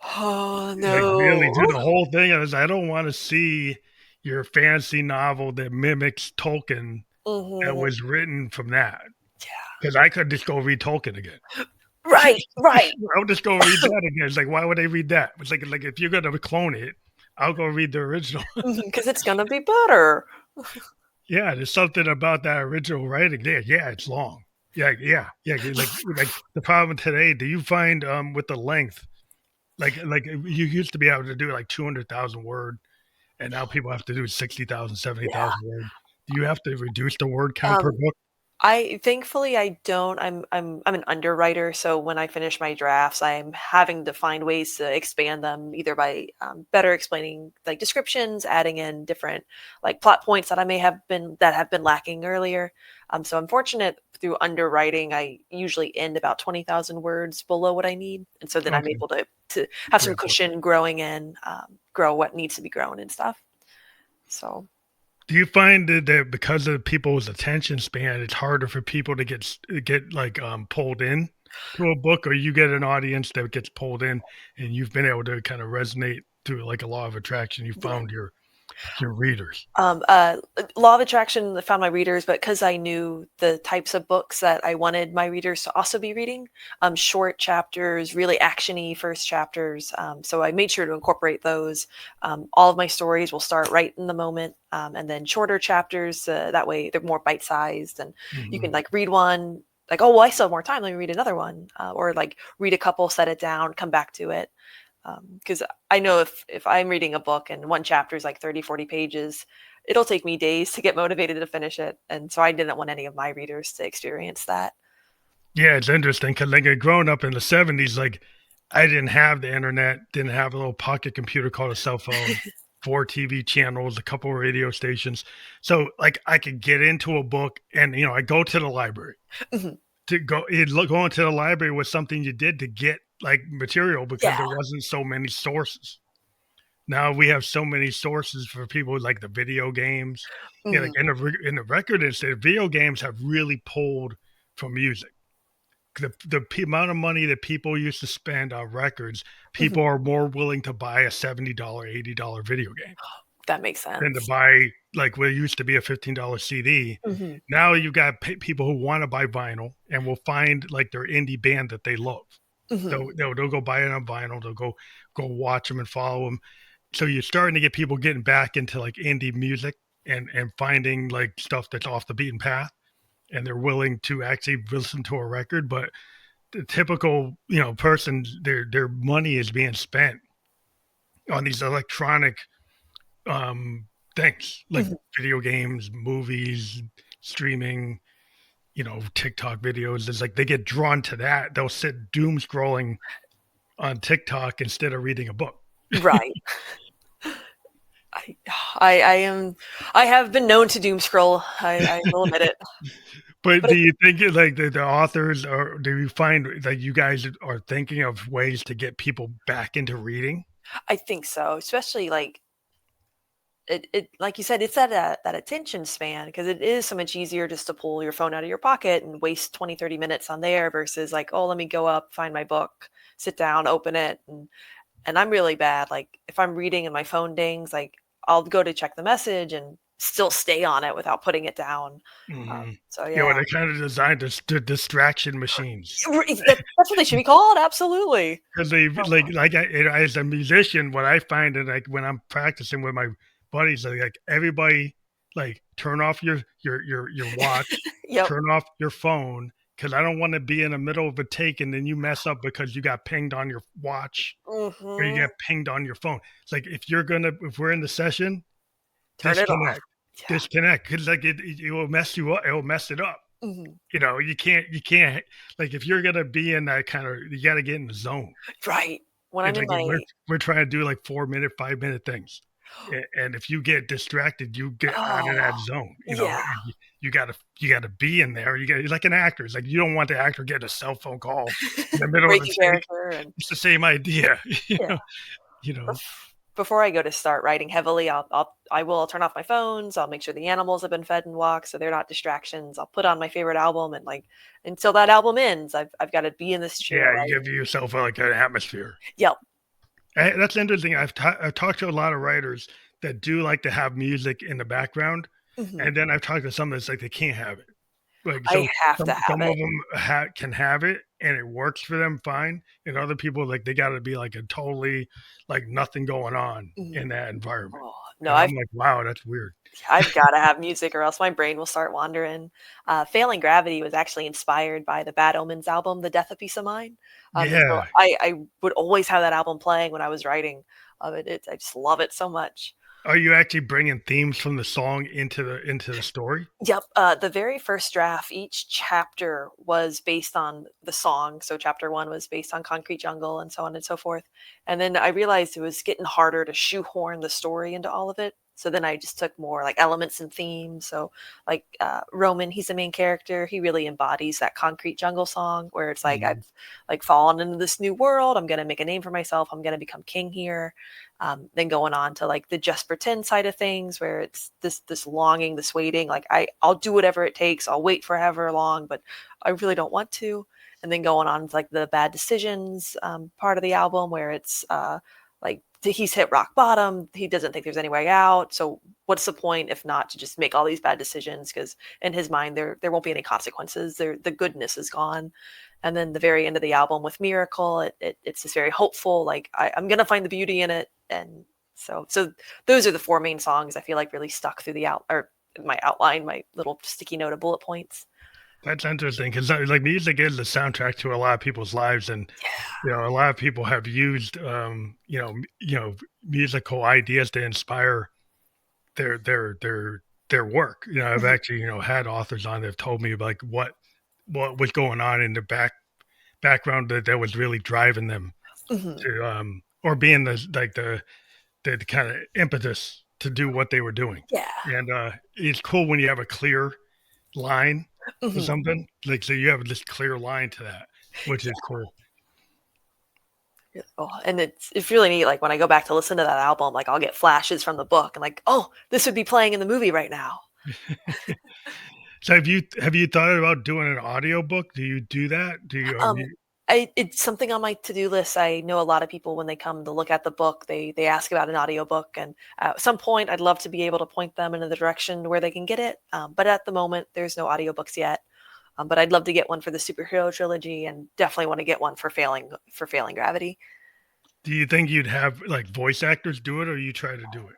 Oh, Like really no. do the whole thing. I don't want to see your fancy novel that mimics Tolkien that Mhm. was written from that. Yeah. Because I could just go read Tolkien again. Right, right. I'll just go read that again. It's like, why would they read that? It's like if you're gonna clone it, I'll go read the original. Because it's gonna be better. Yeah, there's something about that original writing there. Yeah, it's long. Yeah, yeah, yeah. Like the problem today, do you find with the length, like you used to be able to do like 200,000 word, and now people have to do 60,000, seventy Yeah. thousand word. Do you have to reduce the word count per Um, book? I thankfully I don't. I'm an underwriter, so when I finish my drafts, I'm having to find ways to expand them either by better explaining like descriptions, adding in different like plot points that I may have been lacking earlier. So I'm fortunate through underwriting. I usually end about 20,000 words below what I need, and so then I'm Okay. able to have some Yeah. cushion growing in, grow what needs to be grown and stuff. So. Do you find that because of people's attention span, it's harder for people to get like pulled in to a book, or you get an audience that gets pulled in, and you've been able to kind of resonate through like a law of attraction? You Yeah. found your readers. Law of Attraction found my readers, but because I knew the types of books that I wanted my readers to also be reading, short chapters, really actiony first chapters. So I made sure to incorporate those. All of my stories will start right in the moment, and then shorter chapters. That way, they're more bite sized, and you can Hmm. like read one. Like, oh, well, I still have more time. Let me read another one, or like read a couple, set it down, come back to it. Because I know if I'm reading a book and one chapter is like 30, 40 pages, it'll take me days to get motivated to finish it. And so I didn't want any of my readers to experience that. Yeah, it's interesting because like growing up in the '70s, like I didn't have the internet, didn't have a little pocket computer called a cell phone, four TV channels, a couple of radio stations. So like I could get into a book, and I go to the library. Mhm. Going to the library was something you did to get like material because Yeah. there wasn't so many sources. Now we have so many sources for people like the video games. Yeah, like Mhm. in the record industry, video games have really pulled from music. The amount of money that people used to spend on records, Mhm. people are more willing to buy a $70, $80 video game That makes than to sense. buy like what used to be a $15 CD. Mhm. Now you got people who want to buy vinyl and will find like their indie band that they love. Mhm. They'll go buy it on vinyl. They'll go watch them and follow them. So you're starting to get people getting back into like indie music and finding like stuff that's off the beaten path, and they're willing to actually listen to a record. But the typical person, their money is being spent on these electronic um things like Mhm. video games, movies, streaming, TikTok videos. It's like they get drawn to that. They'll sit doom scrolling on TikTok instead of reading a book. Right. I, I am. I have been known to doom scroll. I will admit it. But But do you think like the authors, or do you find that you guys are thinking of ways to get people back into reading? I think so, especially like it like you said, it's that attention span because it is so much easier just to pull your phone out of your pocket and waste 20, 30 minutes on there versus like, oh, let me go up, find my book, sit down, open it. And I'm really bad. Like if I'm reading and my phone dings, like I'll go to check the message and still stay on it without putting it down. Mhm. So Yeah, well, yeah. they kinda designed this the distraction machines. That's what they should be called. Absolutely. 'Cause they Oh. as a musician, what I find is, like, when I'm practicing with my buddies, like, everybody, like, turn off your watch, Yep. turn off your phone, because I don't wanna be in the middle of a take and then you mess up because you got pinged on your watch or you Hmm. get pinged on your phone. It's like, if we're in the session, Turn it off. disconnect, Yeah. disconnect, because like, it will mess you up, it will mess it up. Mhm. You can't like, if you're gonna be in that kinda, you gotta get in the zone. Right. When I'm It's in like we're my we're trying to do like 4-minute, 5-minute things, and if you get distracted, you get out of oh that zone. yeah, You gotta be in there. It's like an actor. It's like you don't want the actor getting a cell phone call in the middle of the breaking take. character and It's the same idea, you yeah. know. You know. Before I go to start writing heavily, I will turn off my phones. I'll make sure the animals have been fed and walked, so they're not distractions. I'll put on my favorite album and like until that album ends, I've got to be in this chair Yeah, you give writing. yourself like an atmosphere. Yep. That's interesting. I've talked to a lot of writers that do like to have music in the background, Hmm. and then I've talked to some that's like they can't have it. Like, I so have to some have of it. them can have it and it works for them fine, and other people, like, they gotta be, like, a totally like, nothing going on Mhm. in that environment, Oh, no, and I'm like, "Wow, that's weird." I've got to have music or else my brain will start wandering. Failing Gravity was actually inspired by the Bad Omens album, The Death of Peace of Mind. And so Yeah. I would always have that album playing when I was writing. I just love it so much. Are you actually bringing themes from the song into the story? Yep. The very first draft, each chapter was based on the song. So chapter one was based on Concrete Jungle and so on and so forth. And then I realized it was getting harder to shoehorn the story into all of it. So then I just took more like elements and themes. So like Roman, he's the main character. He really embodies that Concrete Jungle song where it's like Mhm. I've like fallen into this new world. I'm gonna make a name for myself. I'm gonna become king here. Then going on to like the just pretend side of things where it's this longing, this waiting, like I'll do whatever it takes, I'll wait for however long, but I really don't want to. And then going on to like the bad decisions part of the album where it's like he's hit rock bottom, he doesn't think there's any way out, so what's the point if not to just make all these bad decisions, because in his mind there won't be any consequences, there the goodness is gone. And then the very end of the album with Miracle, it's just very hopeful, like I'm gonna find the beauty in it. And so those are the four main songs I feel like really stuck through the out or my outline, my little sticky note of bullet points. That's interesting because like music is the soundtrack to a lot of people's lives, and a lot of people have used musical ideas to inspire their work. I've Mhm, actually had authors on that have told me like what was going on in the background that was really driving them mhm. to or being the kind of impetus to do what they were doing. Yeah. And it's cool when you have a clear line to Mhm. something, like, so you have this clear line to that, which is cool. Yeah. Oh, and it's really neat. Like when I go back to listen to that album, like I'll get flashes from the book and like, oh, this would be playing in the movie right now. So have you thought about doing an audiobook? Do you do that? Do you have Um, you it's something on my to-do list. I know a lot of people when they come to look at the book, they ask about an audiobook, and at some point, I'd love to be able to point them in the direction where they can get it. But at the moment, there's no audiobooks yet. But I'd love to get one for the superhero trilogy, and definitely want to get one for Failing Gravity. do you think you'd have like voice actors do it, or you try to do it?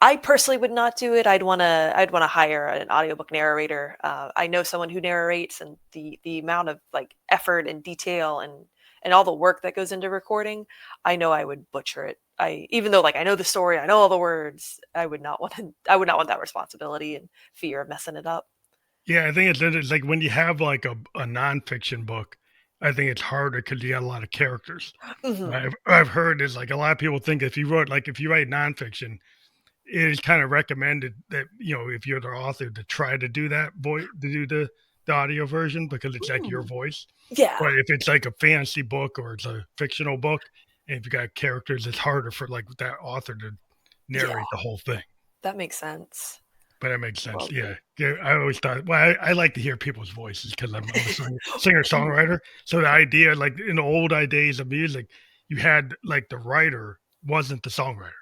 I personally would not do it. I'd wanna hire an audiobook narrator. I know someone who narrates, and the amount of like effort and detail and all the work that goes into recording, I know I would butcher it. I even though like I know the story, I know all the words, I would not want that responsibility and fear of messing it up. Yeah, I think it's like when you have like a nonfiction book, I think it's harder because you got a lot of characters. Mhm. I've heard is like a lot of people think if you write nonfiction, it is kind of recommended that if you're the author to try to do that voice to do the audio version because it's like your Mm. voice. Yeah. But if it's like a fantasy book or it's a fictional book, and if you got characters, it's harder for like that author to Yeah, narrate the whole thing. that makes sense. But that makes sense. Well, Yeah. Yeah. I always thought, well, I like to hear people's voices because I'm a singer songwriter. So the idea, like in the old days of music, you had like the writer wasn't the songwriter.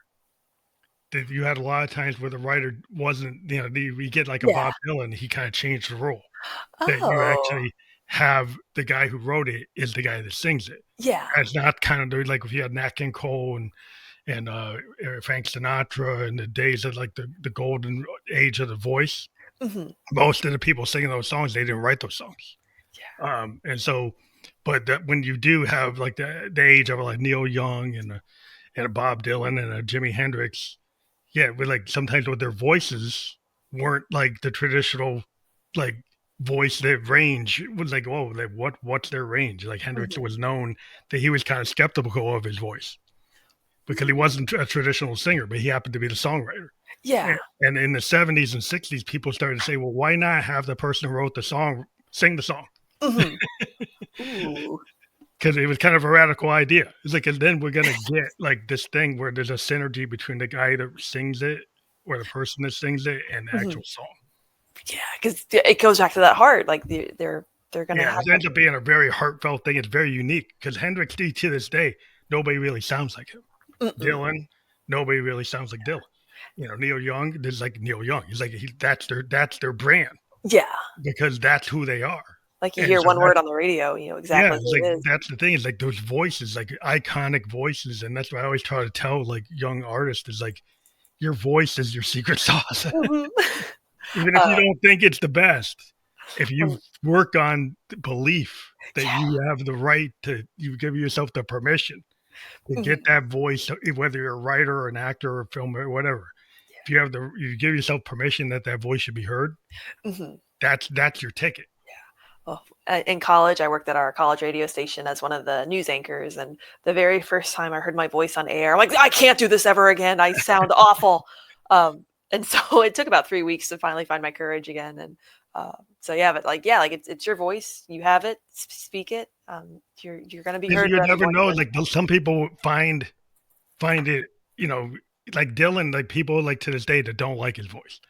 That you had a lot of times where the writer wasn't, we get like a yeah. Bob Dylan, he kind of changed the role that you Oh, actually have the guy who wrote it is the guy that sings it. yeah. It's not kind of like if you had Nat King Cole and Frank Sinatra in the days of like the golden age of the voice. Mhm. Most of the people singing those songs, they didn't write those songs. Yeah. And so, but that when you do have like the age of like Neil Young and a Bob Dylan and a Jimi Hendrix, yeah, with like sometimes with their voices weren't like the traditional like voice their range was like, oh, like what's their range? Like Hendrix Mhm. was known that he was kind of skeptical of his voice because he wasn't a traditional singer, but he happened to be the songwriter. Yeah. And in the 70s and 60s, people started to say, well, why not have the person who wrote the song sing the song? Mhm. Ooh. Because it was kind of a radical idea. It's like, and then we're going to get like this thing where there's a synergy between the guy that sings it or the person that sings it and the Mhm. actual song. Yeah, because it goes back to that heart. Like they're gonna Yeah, have it ends up being a very heartfelt thing. It's very unique because Hendrix to this day, nobody really sounds like him. mm-mm. Dylan, nobody really sounds like Dylan. Neil Young, there's like Neil Young. He's like that's their brand Yeah, because that's who they are. like you And hear so one that word on the radio, you know yeah, exactly it's who like it is. that's the thing is like those voices, like iconic voices, and that's what I always try to tell like young artists is like your voice is your secret sauce. Mhm. Even if you Uh, don't think it's the best, if you um, work on the belief that yeah, you have the right to, you give yourself the permission. to get Mhm. that voice, whether you're a writer or an actor or a filmer or whatever. If you have you give yourself permission that that voice should be heard, Mhm. that's your ticket. Well, in college, I worked at our college radio station as one of the news anchors, and the very first time I heard my voice on air, I'm like, I can't do this ever again. I sound awful. And so it took about 3 weeks to finally find my courage again. And so yeah, but like yeah, like it's your voice. You have it. Speak it. You're gonna be And heard you wherever you never want to know. go. Like some people find it, like Dylan, like people like to this day that don't like his voice.